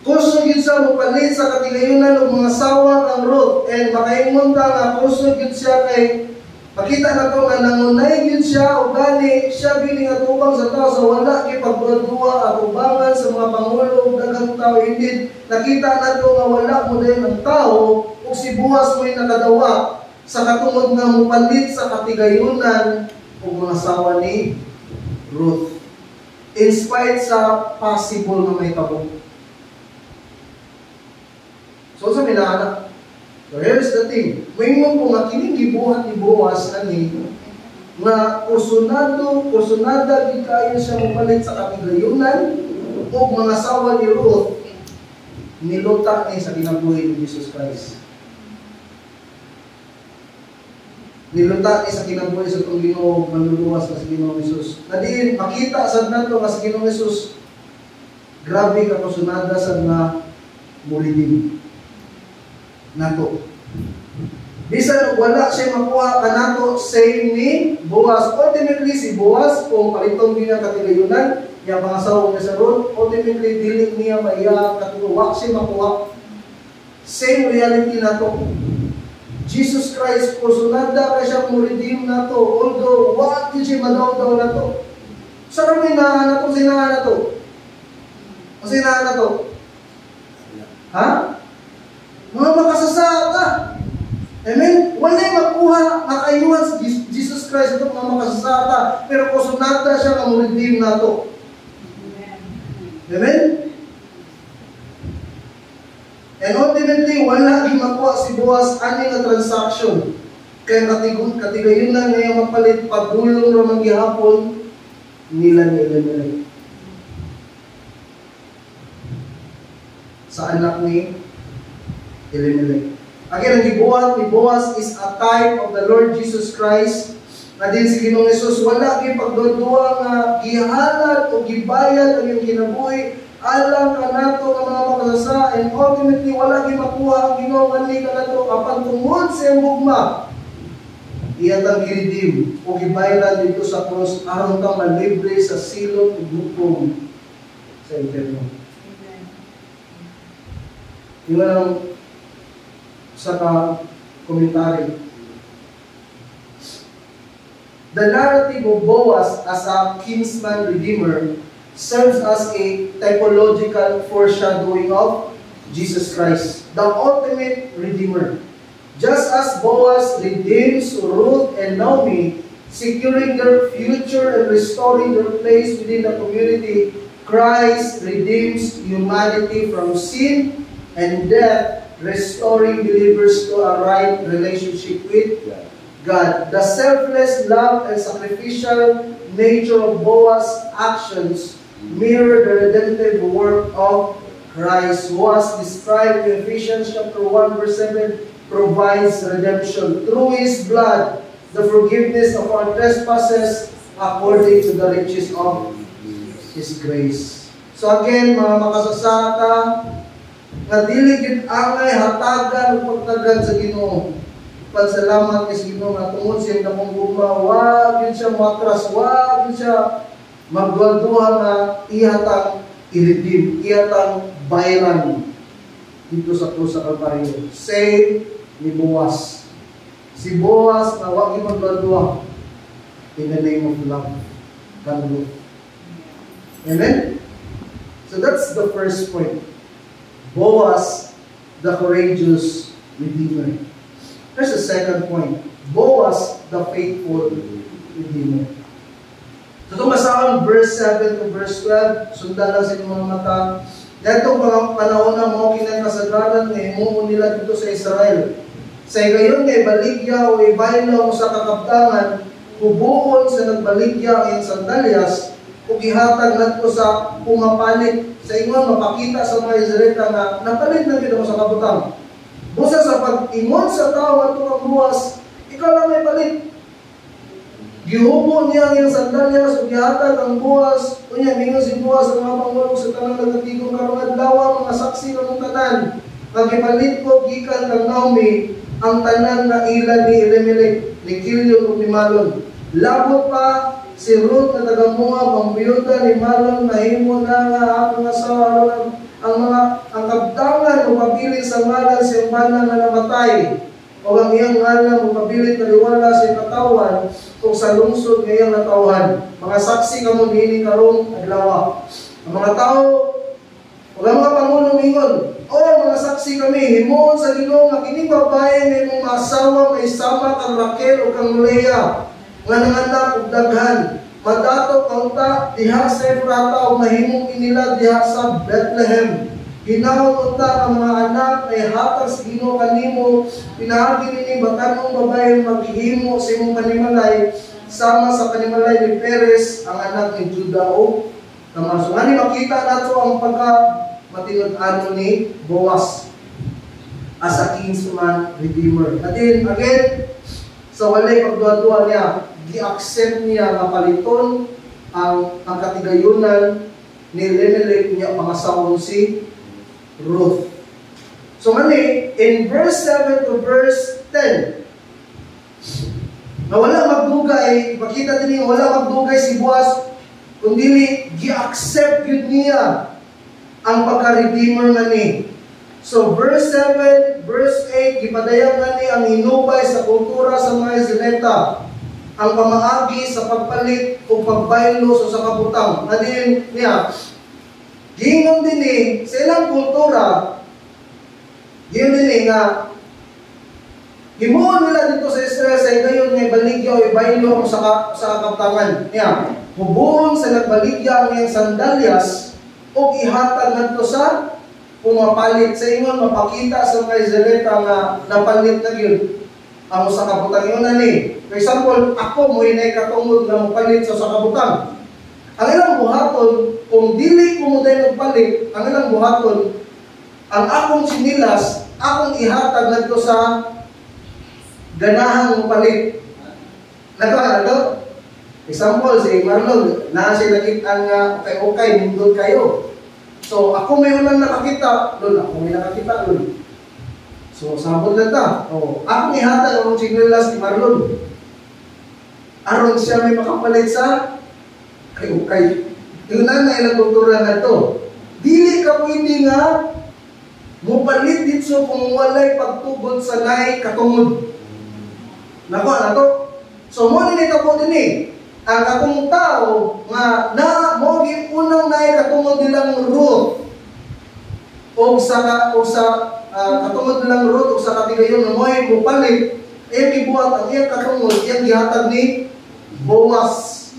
Kurso yun siya mapalit sa katigayunan ng mga sawa ng Ruth. And makaingon ta nga kurso yun siya kay makita na ito nga nangunay yun siya o gani siya bining atubang sa tao sa wala kipagduwa at ubangan sa mga pangulo o dagang tao. Hindi nakita na ito nga wala mo din ng tao o si Boaz mo'y nakadawa sa katungod nga mapalit sa katigayunan o mga sawa ni Ruth. In spite sa possible na may tabong. So sa minana, so here's the thing. Mayroon po nga kining gibuhat ni Boaz ani nga kursunada di kayo siya mapalit sa katigayunan o mga sawa ni Ruth niluta ni sa kinabuhi ni Jesus Christ. Niluta ni sa kinabuhi sa itong Ginoo manluluwas sa Ginoo Jesus. Na di makita sa nato nga sa Ginoo Jesus grabe ka kursunada sa nga mulidim nato. Bisan wala siya makuha kanato same ni Boaz. Ultimately si Boaz kung palitong niya katigayunan, niya mga asawa niya sa Ruth, ultimately dili niya maiya katuluwa siya makuha. Same reality nato. Jesus Christ kursunada ka siya mo-redeem nato, although what did siya madaw-daw nato. Sa kami na nato sinahan nato. Ang sinahan nato. Ha? Mga makasasaka. Amen? Wala'y makuha, makayuhan sa Jesus Christ ito mga makasasaka. Pero kusunata siya ang redeem nato. Amen? And ultimately, wala rin makuha si Boaz ani nga transaction. Kaya katigayunan ngayon mapalit pagdulong ramang gihapon nila ni sa anak ni Elimelech. Again, ang gibuhat ni Boaz is a type of the Lord Jesus Christ na din si Ginoong Jesus wala gyud pagdudua nga gihalad o gibayad ang iyong kinabuhi alang kanato nga mga makasasa, and ultimately wala gyud makuha ang Ginoo ani kanato apan tungod sa iyang gugma iyatang giredeem o gibayad dito sa cross aron ka malibre sa silot ug gutom sa impyerno. Yun ang sa komentary. The narrative of Boaz as a kinsman redeemer serves as a typological foreshadowing of Jesus Christ, the ultimate redeemer. Just as Boaz redeems Ruth and Naomi, securing their future and restoring their place within the community, Christ redeems humanity from sin and death, restoring believers to a right relationship with God. The selfless love and sacrificial nature of Boaz's actions mirror the redemptive work of Christ, who was described in Ephesians chapter 1 verse 7, provides redemption through His blood, the forgiveness of our trespasses according to the riches of His grace. So again, mga makasasaka, nga dili gid angay hatagan ug pagtagad sa Ginoo. Pagsalamat kay Ginoo nga tungod sa iyang damong gugma, wa gyud siya matras, wa gyud siya magduha nga ihatang i-redeem, ihatang bayaran dito sa krus sa Kalbaryo. Same ni Boaz. Si Boaz na wa gyud magduha in the name of love. God. Amen? So that's the first point. Boaz, the courageous redeemer. There's a second point. Boaz, the faithful redeemer. So itong basahon, verse 7 to verse 12, sundan lang sa mga mata. Dito mga panahon ng mga kinakasagaran na imumo nila dito sa Israel. Sa gayon ngay baligya o ibaylaw sa kakabtangan, hubuon sa nagbaligya ang sandalyas, o gihatag nato sa pumapalit sa ingon mapakita sa mga Israelita na napalit na kita sa kabutang. Busa sa pag-ingon sa tao at ang buwas, ikaw lang may palit. Gihubo niya ang iyang sandalyas, o gihatag ang buwas, o niya, mingon si buwas ang mga pangulog sa tanang nagatigong karong adlaw, mga saksi ng tanan. Magipalit ko, gikan kang Naomi, ang tanan na ilan ni Elimelech, ni Kilyon o ni Malon. Labot pa si Ruth na taga-Moab, ang biyuda ni Malon, nahimo na nga ako nga sa ang kabtangan o pabilin sa ngalan sa bana na namatay, o ang iyang ngalan o pabilin na liwala sa katawan, o sa lungsod ngayang natauhan. Mga saksi kamo nini karong adlaw. Ang mga tao, o ang mga pangulong ingon, o mga saksi kami, himoon sa Ginoo nga kining babae nga imong maasawa may sama kang Raquel o kang Leah, nga nanganak og daghan. Madato kaunta diha sa Efrata o mahimong inila diha sa Bethlehem. Hinawon unta ang mga anak ay hatag sa Ginoo kanimo, pinaagi nini batanong babae maghihimo sa imong panimalay sama sa panimalay ni Perez ang anak ni Juda o Tamar. So ani makita nato ang pagka matinod-ano ni Boaz as a kinsman redeemer. Again, sa walay pagduwa-duwa niya, gi-accept niya nga paliton ang katigayunan ni Elimelech niya pangasawon si Ruth. So mani, in verse 7 to verse 10, na wala magdugay, makita din yung wala magdugay si Boaz, kundi gi-accept yun niya ang pagka-redeemer nga ni. So verse 7, verse 8, gipadayag nga ni ang hinubay sa kultura sa mga Israelita, ang pamaagi sa pagpalit o pagbaylo sa kabutang. Adin niya, gingon din sa ilang kultura, gingon din nga, himuon nila dito sa Israel sa ngayon nga baligya o ibaylo sa kabutangan. Niya, hubuon sa nagbaligya ang iyang sandalyas o ihatag ngadto sa pumapalit. Sa ingon, mapakita sa mga Israelita nga napalit na yun ang sa kabutang yun na ni. For example, ako mo inay katungod na mapalit sa kabutang. Ang ilang buhaton, kung dili ko mo dahil magpalit, ang ilang buhaton, ang akong sinilas, akong ihatag ngadto sa ganahang mapalit. Nagkakala, example, si Marlon, na siya nakita nga okay, nindot kayo. So, ako may unang nakakita, Lord, ako may nakakita, Lord. So, sabot lang ta. Akong ihatag ang signilas ni Marlon. Aron siya may makapalit sa okay. Yun na ilang kultura na ito. Dili ka pwede nga mupalit dito kung walay pagtugod sa nay katungod. Nako, na to. So, mo din ito po din ang akong tao nga na mo unang nay katungod nilang Ruth o sa katungod nilang Ruth o sa katigayon na mo'y mupalit ibuhat ang iyang katungod iyang gihatag ni Boaz.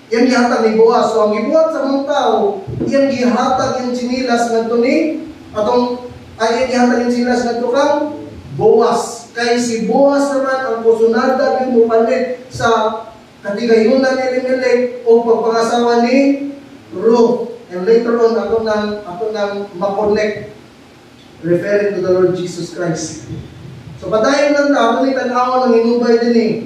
Iyang gihatag ni Boaz. So ang gibuhat sa mga tao iyang gihatag yung sinilas ngadto ni atong iyang gihatag yung sinilas ngadto kang Boaz. Kay si Boaz naman ang pusunada yung mupalit sa katigayunan ni Elimelech o pagpangasawa ni Ruth. And later on, ako nang makonect referring to the Lord Jesus Christ. So, patayin lang ako ni tanawan ng inubay din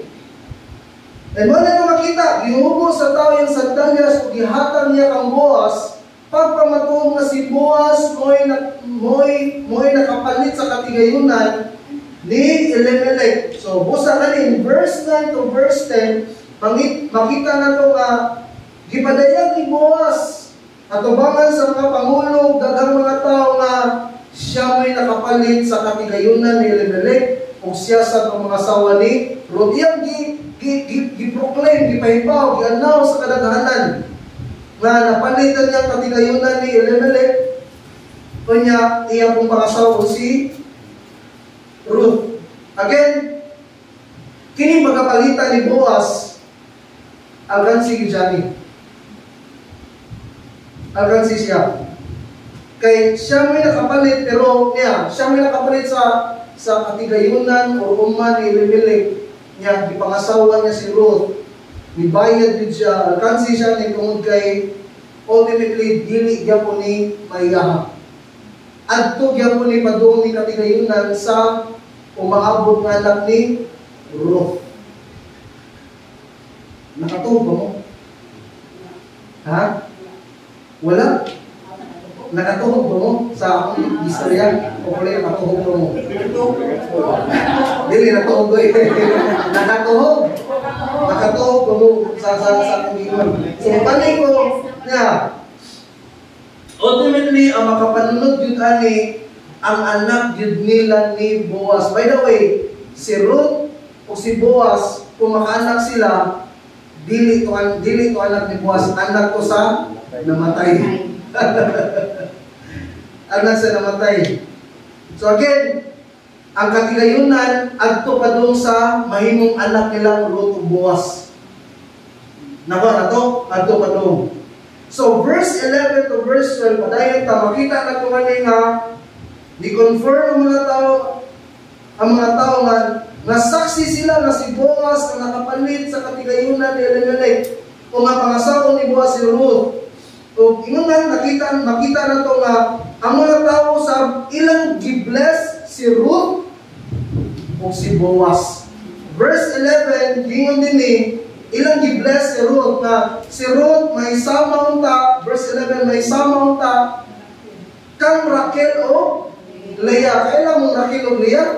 And mo na makita, gihubo sa tao yung sandalyas o gihatag niya kang Boaz, pagpamatuon nga si Boaz mo'y nakapalit sa katigayunan ni Elimelech. So, busa na in verse 9 to verse 10, makita na ito nga, gipadayag ni Boaz, atubangan sa mga pangulo, daghang mga tao nga, siya may nakapalit sa katigayunan ni Elimelech, o siya sa mga asawa ni Ruth. Iyang gi-proclaim, gipahibaw, gi-announce sa kadaghanan, nga napalitan niya katigayunan ni Elimelech, o niya, iyang pong pangasawa si Ruth. Again, kini magkapalitan ni Boaz, agan si Johnny. Agan si siya. Kay siya may nakapalit, pero siya may nakapalit sa katigayunan o uman ni Elimelech niya, ipangasawa niya si Ruth. Nibayad din siya, alkansi siya ni tungod kay ultimately dili niya po ni maiyaha. adto gyapon ni padung ni katigayunan sa umaabot nga anak ni Ruth. Nakatuog ba mo? Ha? Wala? Nakatuhog ba mo sa akong istorya? O pala nakatuhog ba mo? Dili, natuhog ba eh. Nakatuhog. Nakatuhog ba mo sa akong ingon. So, panay ko nga, ultimately, ang makapanunod yun ani, ang anak yun nila ni Boaz. By the way, si Ruth o si Boaz, kung makaanak sila, dili to anak ni Boaz, anak ko sa namatay. Anak sa namatay. So again, ang katigayunan adto pa doon sa mahimong anak nilang Ruth o Boaz. Nako na to, adto pa doon. So verse 11 to verse 12, padayon ta makita na ko nga di-confirm ang mga tao nga saksi sila na si Boaz ang nakapalit sa katigayunan ni Elimelech o nga pangasawa ni Boaz si Ruth. O ingon nga makita na to nga ang mga tao sa ilang gibless si Ruth o si Boaz. Verse 11, ingon din ni ilang gibless si Ruth na si Ruth may sama unta, verse 11 may sama unta kang Raquel o Leah. Kailan mong Raquel o Leah?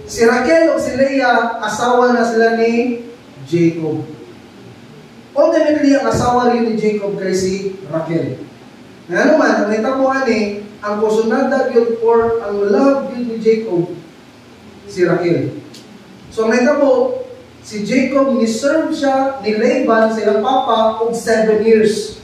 Si Raquel o si Leah, asawa na sila ni Jacob. Ultimately, ang asawa rin ni Jacob kay si Raquel. Nga naman, ang nitapuan ni, ang kusunada yun or ang love yun ni Jacob, si Raquel. So, ang nitapo, si Jacob, ni-serve siya ni Laban, silang papa, og 7 years.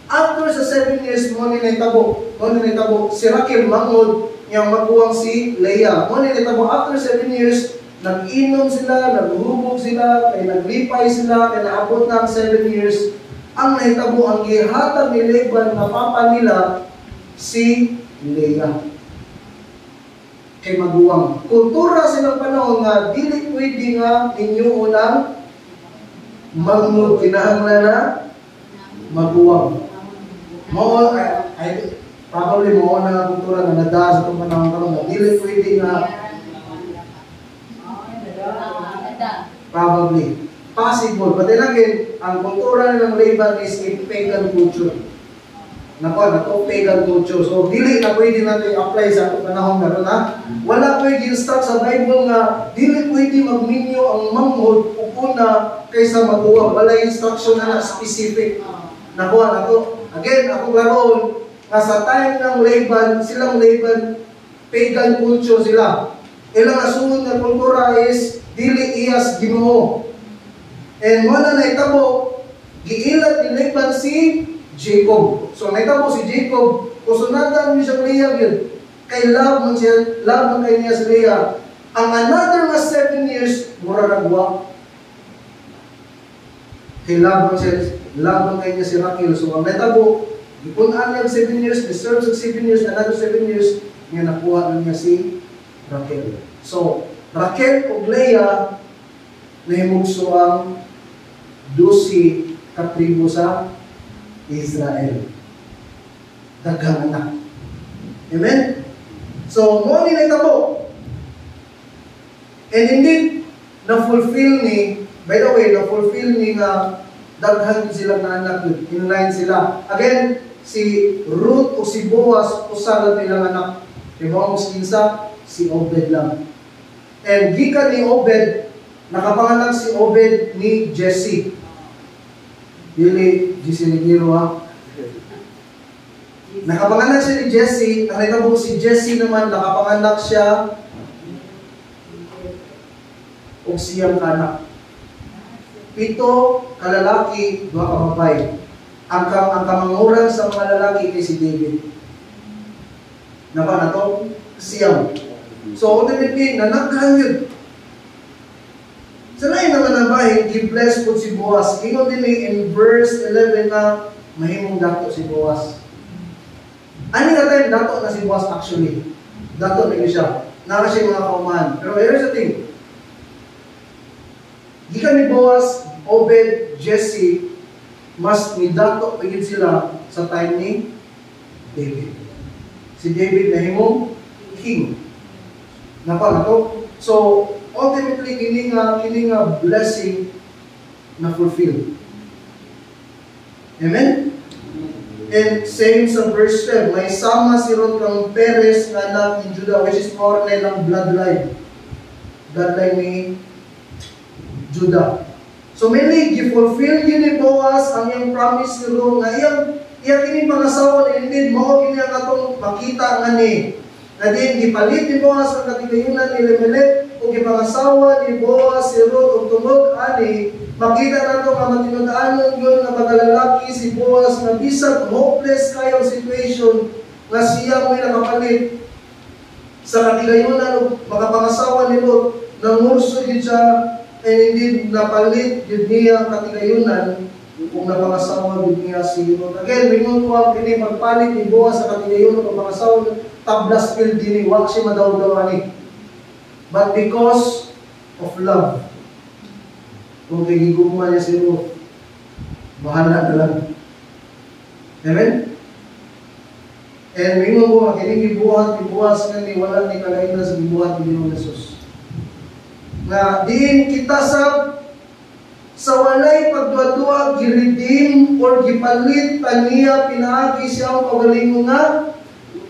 After sa 7 years, mo ni nitabo, si Raquel mangod, niyang magbuwang si Leah. Mo ni nitabo, after 7 years, nag-inom sila, naghubog sila, kay naglipay sila, kay naabot na ang 7 years. Ang nahitabo, ang gihatag ni Laban na papa nila, si Leah. Kay maguwang. Kultura silang panahon nga, dili pwede nga ninyo unang mangod, kinahanglan na maguwang. Probably mo na nga kultura na nada sa itong panahon karon nga, dili pwede nga probably. Possible. But then again, ang kultura ng Laban is a pagan culture. Nako, pagan culture. So, dili na pwede natin apply sa itong panahon karon ha. Wala pwede yung start sa Bible nga, dili pwede magminyo ang manghod o una kaysa maguwang. Wala instruction na specific. Nako. Again, ako karon nga sa time ng Laban, silang Laban, pagan culture sila. Ilang asunod na kultura is dili iyas Ginoo. And wala na itabo, giilat ni Laban si Jacob. So naitabo si Jacob, kusunatan niya siya Leah yun. Kay love man kay niya si Leah. Ang another nga 7 years, mura nagwa. Kay love man kay niya si Raquel. So ang naitabo, ipunan niya 7 years, deserve sa 7 years, another 7 years, nga nakuha na niya si Raquel. So, Raquel o Leah, nahimugso ang 12 katribo sa Israel. Daghang anak. Amen? So, mo ni naitabo. And indeed, na-fulfill ni, by the way, na-fulfill ni nga daghan sila na anak, in-line sila. Again, si Ruth o si Boaz, usalat nilang anak. Diba ang kinsa? Si Obed lang. And gikan ni Obed, nakapanganak si Obed ni Jesse. Dili, Jesse Negiro ha. Nakapanganak siya ni Jesse, nakita mo si Jesse naman, nakapanganak siya o siyang kanak. 7 kalalaki, 2 kababay. Ang kamanguran sa mga lalaki kay si David. Napa na to? Siyam. So ultimately, nanaghan yun. Sa lain naman ang bahay, gi-bless po si Boaz. Ingon din in verse 11 na mahimong dato si Boaz. Ano nga tayo, dato na si Boaz actually. Dato na siya. Naka siya mga kaumahan. Pero here's the thing. Gikan ni Boaz, Obed, Jesse, mas nidato pagin sila sa time ni David. Si David nahimong king. Napa na to? So, ultimately, kini nga blessing na fulfill. Amen? And same sa verse 10, may sama si Ruth kang Perez na anak ni Judah, which is more ng bloodline. Bloodline ni Judah. So mainly, gi-fulfill yun ni Boaz ang iyang promise ni Ruth na iyang kini pangasawa na indeed, mao kini ang atong makita nga ni. Na din, gipalit ni Boaz ang katigayunan ni Elimelech o gipangasawa ni Boaz si Ruth o tungod ani, makita nato nga matinudaanon yun nga mga lalaki si Boaz na bisag hopeless kayong situation nga siya mo'y nakapalit sa katigayunan o makapangasawa ni Ruth, nangurso yun siya and indeed napalit yun niya katigayunan kung napangasawa yun niya si Ruth. Again, mingon ko ang kini magpalit ni Boaz sa katigayunan o pangasawa tablas pil dini, wak siya madaw-dawani. But because of love, kung kigiguman niya si Ruth, bahala na lang. Amen? And mingon ko, kinigibuhat ni Boaz nga ni wala ni kalain na sa gibuhat ni Ginoong Jesus. Na diin kita sa walay pagduwa-duwa, giredeem or gipalit taniya, pinaagi siya ang pagalingon nga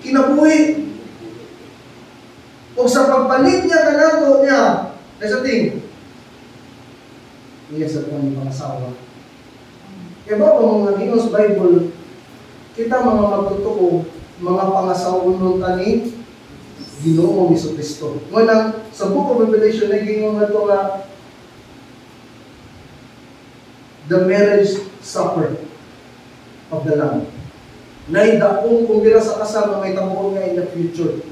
kinabuhi. O sa pagpalit niya kanato niya, sa ting, iya sa kong pangasawa. Kaya ba kung mga Ginoo sa Bible, kita mga magtutuo, mga pangasawa nun tani, Ginoo Hesus Kristo. Ngunang, sa Book of Revelation, ay Ginoo nga ito nga, the marriage supper of the Lamb. Naidakong kung dira sa kasal na may tamuon nga in the future.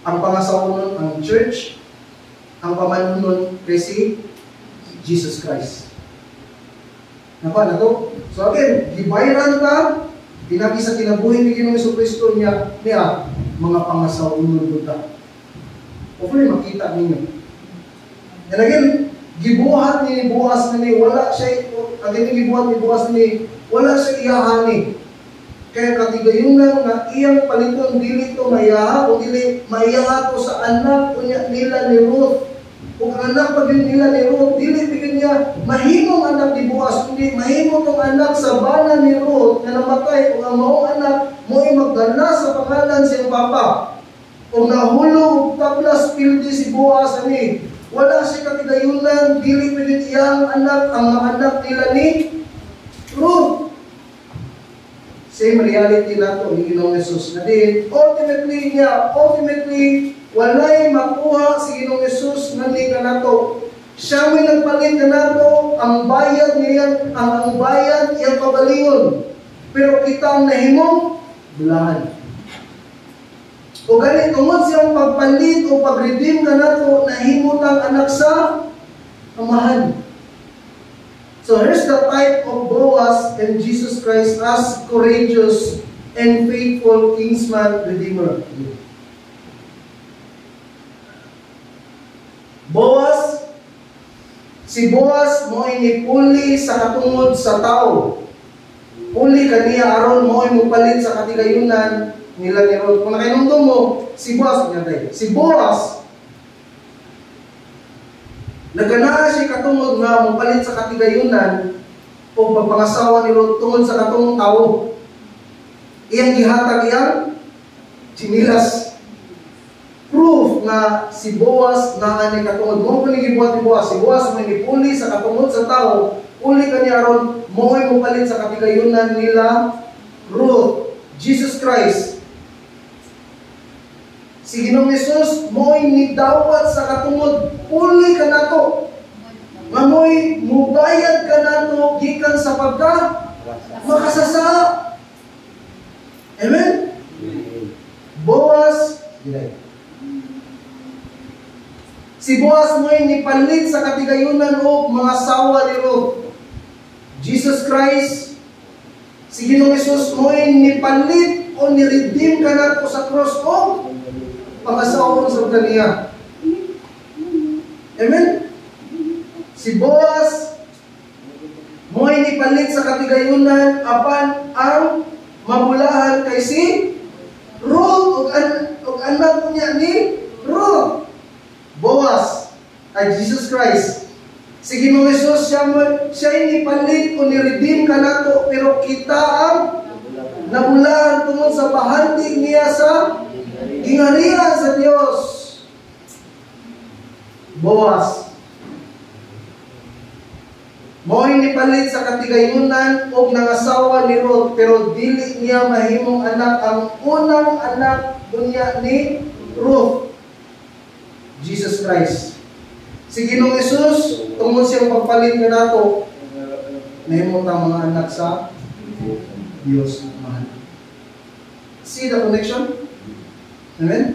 Ang pangasawa nun, ang church, ang pamanon nun, kasi Jesus Christ. Napa na to? So again, gibayran ka, pinagi sa kinabuhin ni Ginoong Hesus Kristo niya, mga pangasawa nun ka. Hopefully makita ninyo. And again, gibuhat ni Boaz ni wala siya, gibuhat ni Boaz ni wala siya iyahani. Kaya katigayunan nga iyang paliton dili to mayaha o dili maiyaha to sa anak nila ni Ruth. Kung anak pa din nila ni Ruth, dili bigyan niya mahimong anak ni Boaz, kundi mahimong tong anak sa bana ni Ruth na namatay kung ang maong anak mo'y magdala sa pangalan siyang papa. Kung nahulog tablas pildi si Boaz ani, wala siya katigayunan, dili pwede iyang anak ang mga anak nila ni Ruth. Same reality na ito ni Ginoong Hesus. Na din, ultimately, walay makuha si Ginoong Hesus na ni kanato. Siya may nagpalit kanato, ang bayad niya, ang bayad iyang pagalingon. Pero kita ang nahimong bulahan. O ganit, tungod siyang pagpalit o pag-redeem kanato, nahimot ang anak sa amahan. So here's the type of Boaz and Jesus Christ as courageous and faithful kinsman redeemer. Boaz, si Boaz mo inipuli sa katungod sa tao. Puli kaniya aron mo mupalit sa katigayunan nila ni Ruth. Kung nakinumdum mo, si Boaz, nagkanaa siya katungod nga mupalit sa katigayunan o pagpangasawa ni Ruth tungod sa katungod tao. Iyang gihatag iyang chinilas. Proof nga si Boaz na ani katungod mo kung gibuhat ni Boaz. Si Boaz may nipuli sa katungod sa tao, uli kaniya aron mo'y mupalit sa katigayunan nila Ruth. Jesus Christ, si Ginoong Hesus mo'y nidawat sa katungod uli ka nato. Nga mo'y mubayad ka nato gikan sa pagka makasasa. Amen? Boaz, si Boaz mo'y nipalit sa katigayunan o mga sawa ni Ruth. Jesus Christ, si Ginoong Hesus mo'y nipalit o niredeem ka nato sa cross o pangasawa sa kaniya. Amen? Si Boaz, Mo'y nipalit sa katigayunan apan ang mabulahan kay si Ruth ug anak niya ni Ruth. Boaz ay Jesus Christ. Si Ginoong Hesus siya nipalit o ni-redeem kanato, pero kita ang nabulahan tungod sa bahandig niya sa gingharian sa Dios. Boaz mo'y nipalit sa katigayunan o nangasawa ni Ruth, pero dili niya mahimong anak. Ang unang anak dunya ni Ruth, Jesus Christ. Si Ginoong Hesus, tungod siyang pagpalit na nato, nahimong ang mga anak sa Diyos. See the connection? Amen?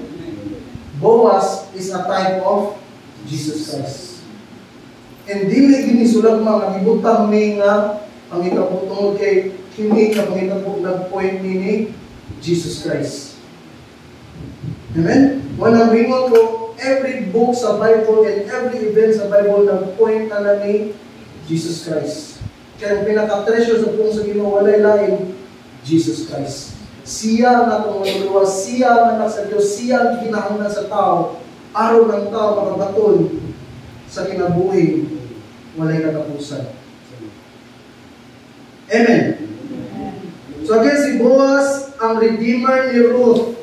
Boaz is a type of Jesus Christ. And dili ginisulag mga gibutang ni nga ang itapong tungod kay kini nga pangitapong nag-point ni Jesus Christ. Amen? Walang bingon ko, every book sa Bible and every event sa Bible nag-point na ni Jesus Christ. Kaya ang pinaka-treasure sa pong sa Ginoo walay lain, Jesus Christ. Siya nga tumuluwa, siya ang anak sa Diyos, siya ang kinahanglan sa tao, araw ng tao makabaton sa kinabuhi, walay katapusan. Amen. So again, si Boaz ang redeemer ni Ruth.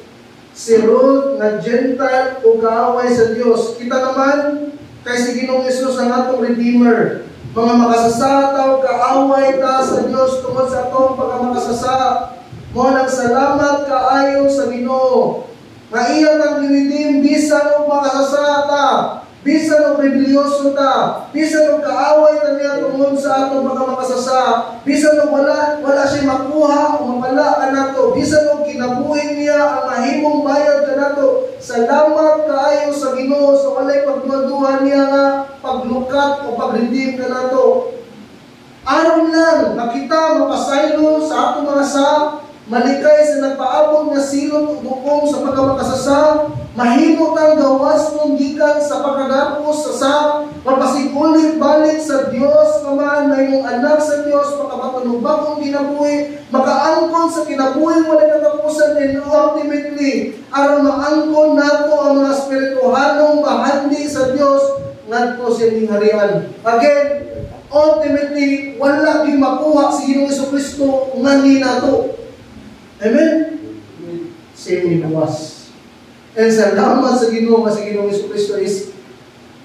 Si Ruth na Gentile o kaaway sa Diyos. Kita naman kay si Ginoong Hesus ang atong redeemer. Mga makasasataw, kaaway ta sa Diyos tungod sa atong pagkamakasasa. Mo nagsalamat kaayo sa Ginoo. Nga iya ang redeem bisan og makasasata. Bisan og rebelyoso ta, bisan og kaaway ta niya tungod sa atong pagkamakasasa, bisan og wala siya makuha o mapala kanato, bisan og kinabuhi niya ang mahimong bayad kanato. Salamat kaayo sa Ginoo sa walay pagduha niya nga paglukat o pagredeem kanato. Aron lang makita mapasaylo sa atong mga malikay sa nagpaabot nga silot ug bukong sa pagkamakasasa, mahimo tang gawas mong gikan sa pagkagapos sa mapasigulit balik sa Dios naman na yung anak sa Dios makabaton bagong kinabuhi, makaangkon sa kinabuhi wala katapusan, and ultimately aron maangkon nato ang mga espirituhanong bahandi sa Dios ngadto sa harian. Again, ultimately wala gyud makuha si Ginoong Jesucristo ngani nato. Amen? Same ni Boaz. And salamat sa Ginoo nga si Ginoong Jesucristo is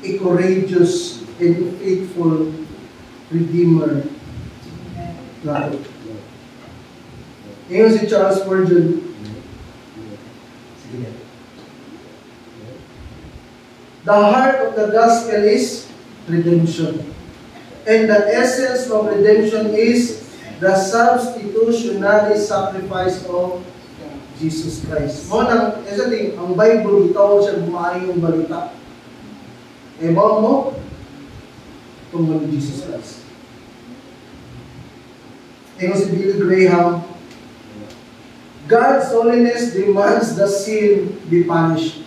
a courageous and faithful Redeemer. Nato. Ngayon si Charles Spurgeon. The heart of the gospel is redemption. And the essence of redemption is the substitutionary sacrifice of Jesus Christ. Mo nang ang Bible gitawag siya maayong balita. Ebaw mo tungkol ni Jesus Christ. Ingon si Billy Graham, God's holiness demands the sin be punished,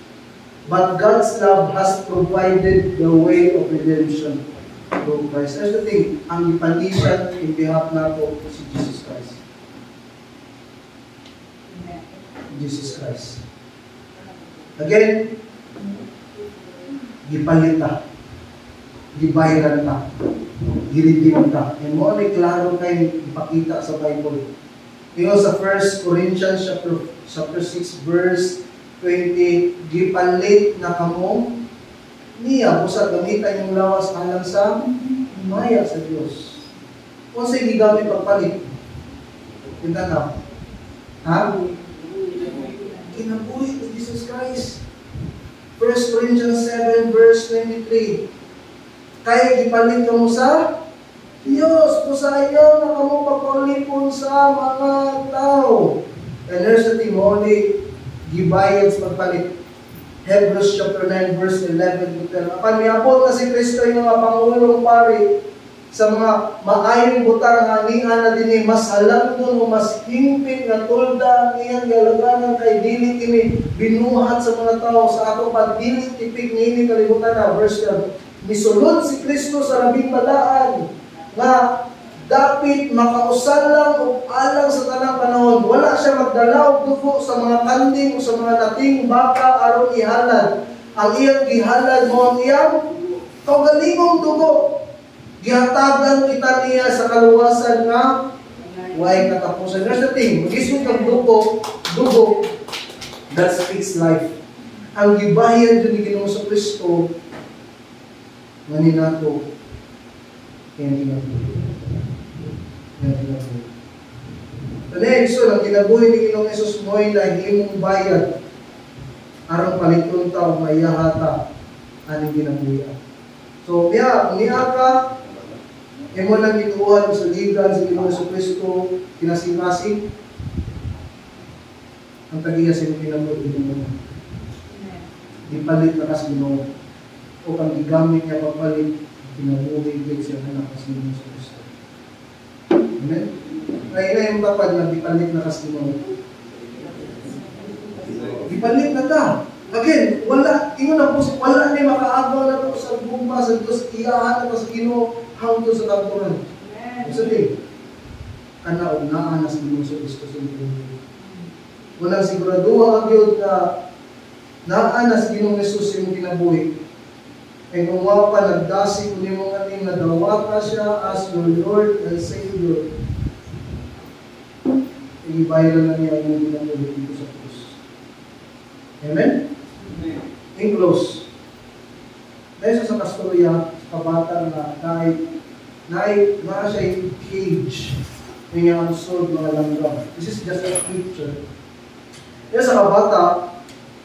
but God's love has provided the way of redemption through Christ. That's the thing, ang ipanisan in behalf nato si Jesus Christ. Jesus Christ. Again, gipalit ta, gibayaran ta, giredeem ta. And mo ni klaro kay ipakita sa Bible. Ingon sa 1 Corinthians chapter 6 verse 20, gipalit na kamo niya busa gamitan yung lawas alang sa maya sa Dios. Kung sa'y gigamit pagpalit, kita na, ha? Kinabuhi ni Jesus Christ. 1 Corinthians 7 verse 23, kaya gipalit ka mo sa Diyos, pusayaw na kamo pagpalipon sa mga tao. And there's the Timothy, gibayad sa pagpalit. Hebrews chapter 9 verse 11 to 12. Apan miapol na si Kristo yung mga pangulong pari sa mga maayong butang nga ningan na dinhi mas halangdon o mas himpit nga tulda iyang galaganan kay dili kini binuhat sa mga tao sa ato pagdili tipik niini kalibutan na. Verse 12, misulod si Kristo sa labing balaan nga dapit makausan lang o alang sa tanang panahon. Wala siya magdala og dugo sa mga kanding o sa mga nating baka aron ihalad. Ang iyang gihalad mo ang iyang kaugalingong dugo. Gihatagan kita niya sa kaluwasan nga way katapusan. There's the thing, mag-isip kang dugo, that speaks life. Ang gibayan dyan ni Ginoong Kristo, ngani nato, kaya ginabuhi. Next, so, ang ginabuhi ni Ginoong Jesus mo'y nahimong bayad, arang paliton ta o mayahata, aning ginabuhi. So, niya ka, imo lang ituuhan sa ligan sa Ginoong Kristo, kinasing-kasing, ang tagiya sa kinabuhi mo. Ipalit na kasi Ginoo. O kang gigamit niya papalit, kinabuhi din siya na kasi Ginoong Kristo. Amen? Kaya yung tapad na ipalit na kasi Ginoo. Ipalit na ka. Again, wala, ingon na po, wala na makaagaw na po sa bumba, sa Diyos, iyahan na po sa Ginoo, hangtod sa kanturan. Sabi, kanaunaan na sa Ginoong Kristo sa Ginoo. Walang siguraduha ang Diyos na naanas Ginoong Jesus yung kinabuhi. Ay kung pa nagdasi kung yung ating nadawata siya as your Lord and Savior. Iibayaran na niya yung kinabuhi dito sa krus. Amen? In close. Dahil sa kastorya, kabata na na siya yung cage ng yung ansod mga langgam. This is just a scripture. Kaya sa kabata,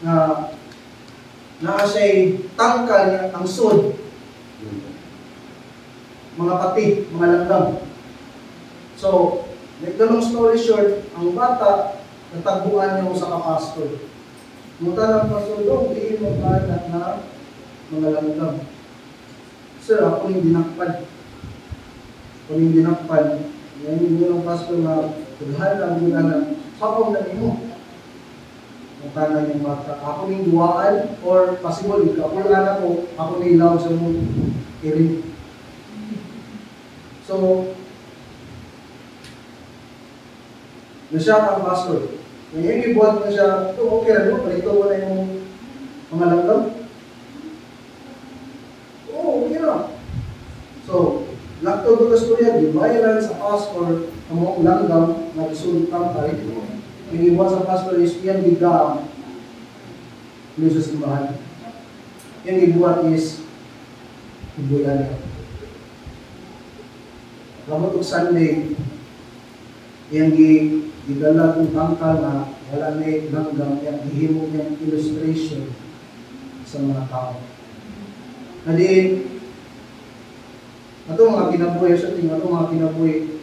na siya'y tangkal niya ang sod, mga pati, mga langgam. So, make the long story short, ang bata, natagbuan niya sa kapastor. Muta ng pastor, hindi mo magkalat na mga langgam. Sir, ako yung dinakpan. Ako yung dinakpan. Ngayon yung pastor na, tughan lang yung anak, sapong na mo. Mukha yung bata. Ako yung duwaan or possible, ako yung anak ko, ako yung ilaw sa mong kirin. So, nasya ang pastor. Ngayon ibuhat na siya, ito okay na mo, palito mo na yung mga langgam. Oo, okay na. So, lakto bukas ko yan, bayaran sa pastor, ang mga langgam, nag-isulot ang tayo. Yung ibuhat sa pastor is yan bigam doon sa simbahan. Yung ibuhat is ibuyan niya. Kamot og Sunday, yung gidala kong tangkal na wala na langgam, yung ihimo niyang illustration sa mga tao. Nadiin, ito mga kinabuhi, sa tingin, ito mga kinabuhi,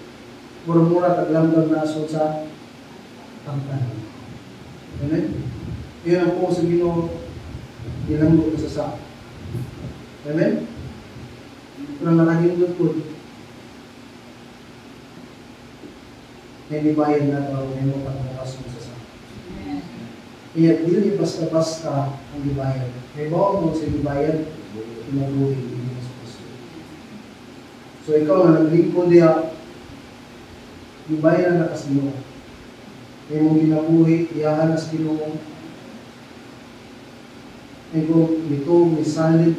mura-mura taglanggam na asod sa tangkal. Amen? Yun ang po sa Ginoo, ilanggo sa sa. Amen? Kung nakahindot po, nilibayan na ito, may mo pagkakas mo sa sa. Kaya dili basta-basta ang libayan. May bawang mo sa libayan, inabuhi din sa Kristo. So ikaw na naglingkod diya, libayan na kas Ginoo. May mong ginabuhi, iyahan na sa Ginoo. May kung ito, may salid,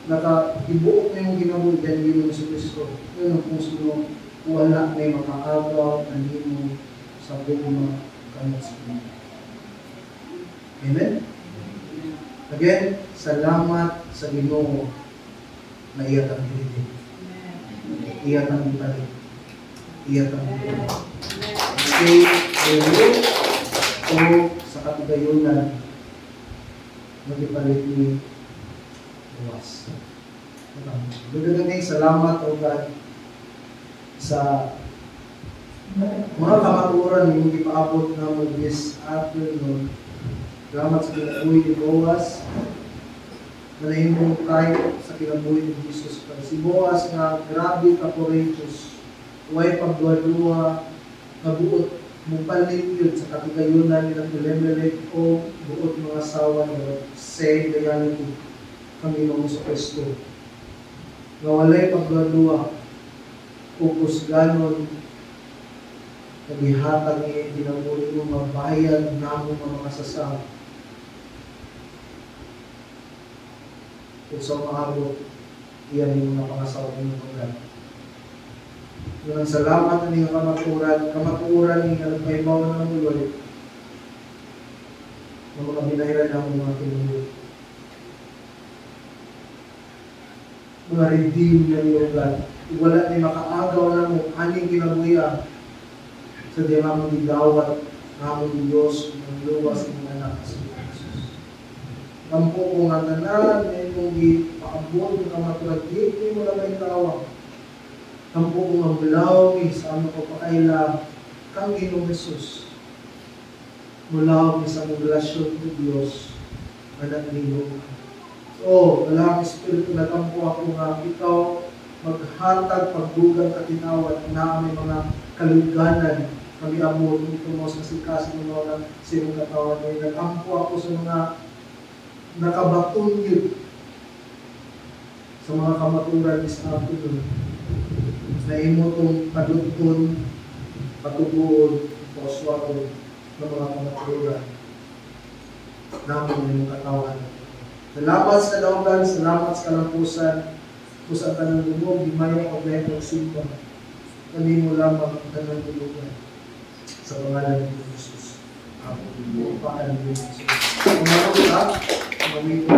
naka-ibuok na yung ginabuhi dahil Ginoo sa Kristo. Yun ang puso mo, wala may makaagaw na Ginoo sa buong kamot sa Ginoo. Amen? Again, salamat sa Ginoo na iyat ang hilid. Iyat ang balik. Iyat ang balik. Stay with o sa katigayunan magipalit ni Buwas. Dudugan salamat o God sa mga kamaturan yung ipaabot na mo this afternoon. Salamat sa kinabuhi ni Boaz. Manahimong tayo sa kinabuhi ni Jesus. Si Boaz nga grabe ka-courageous. Huwag pagduwa-duwa, nabuot mong palit sa katigayunan nilang Elimelech o buot mga asawa na say reality kami Ginoong sa Kristo. Nga walay pagduwa-duwa o Focus ganon, nagihatag niya, ginamuli mo mabayad na mo mga kasasama. Kung sa maabot, iyan yung napangasawa ng mga. Yung salamat na niyo kamaturan niyo na nagpaibaw na ng uloy, ng mga binayran ng mga tinulog. Mga redeem na niyo God. Wala ni makaagaw na mo, aning kinabuya sa di mamang gidawat namong Diyos, ng luwas ng anak sa Jesus. Kampo ko nga tanan, may mong ipaabot ng kamaturan, di mo na may tawag. Kampo ko nga mulaw sa ano ko pakaila, kang Ginoong Jesus. Mulaw sa mong relasyon ng Diyos, anak niyo. So, walang Espiritu na kampo ako nga, ikaw, maghatag, pagdugang at tinawad na may mga kaluganan kami amor nito mo sa sikas ng mga sinong katawan niya. Nakampo ako sa mga nakabaton yun sa mga kamaturan sa ato doon na imutong padugton, patubuon, poswaro ng mga kamaturan namin yung katawan. Salamat sa daugan, salamat sa kalampusan, kung sa tanang lumog, di mayo o betong simba. Kami mo lamang ang tanang lumugan. Sa pangalan ni Jesus. Amen. Paan ni Jesus. Kung meron ka, mamito,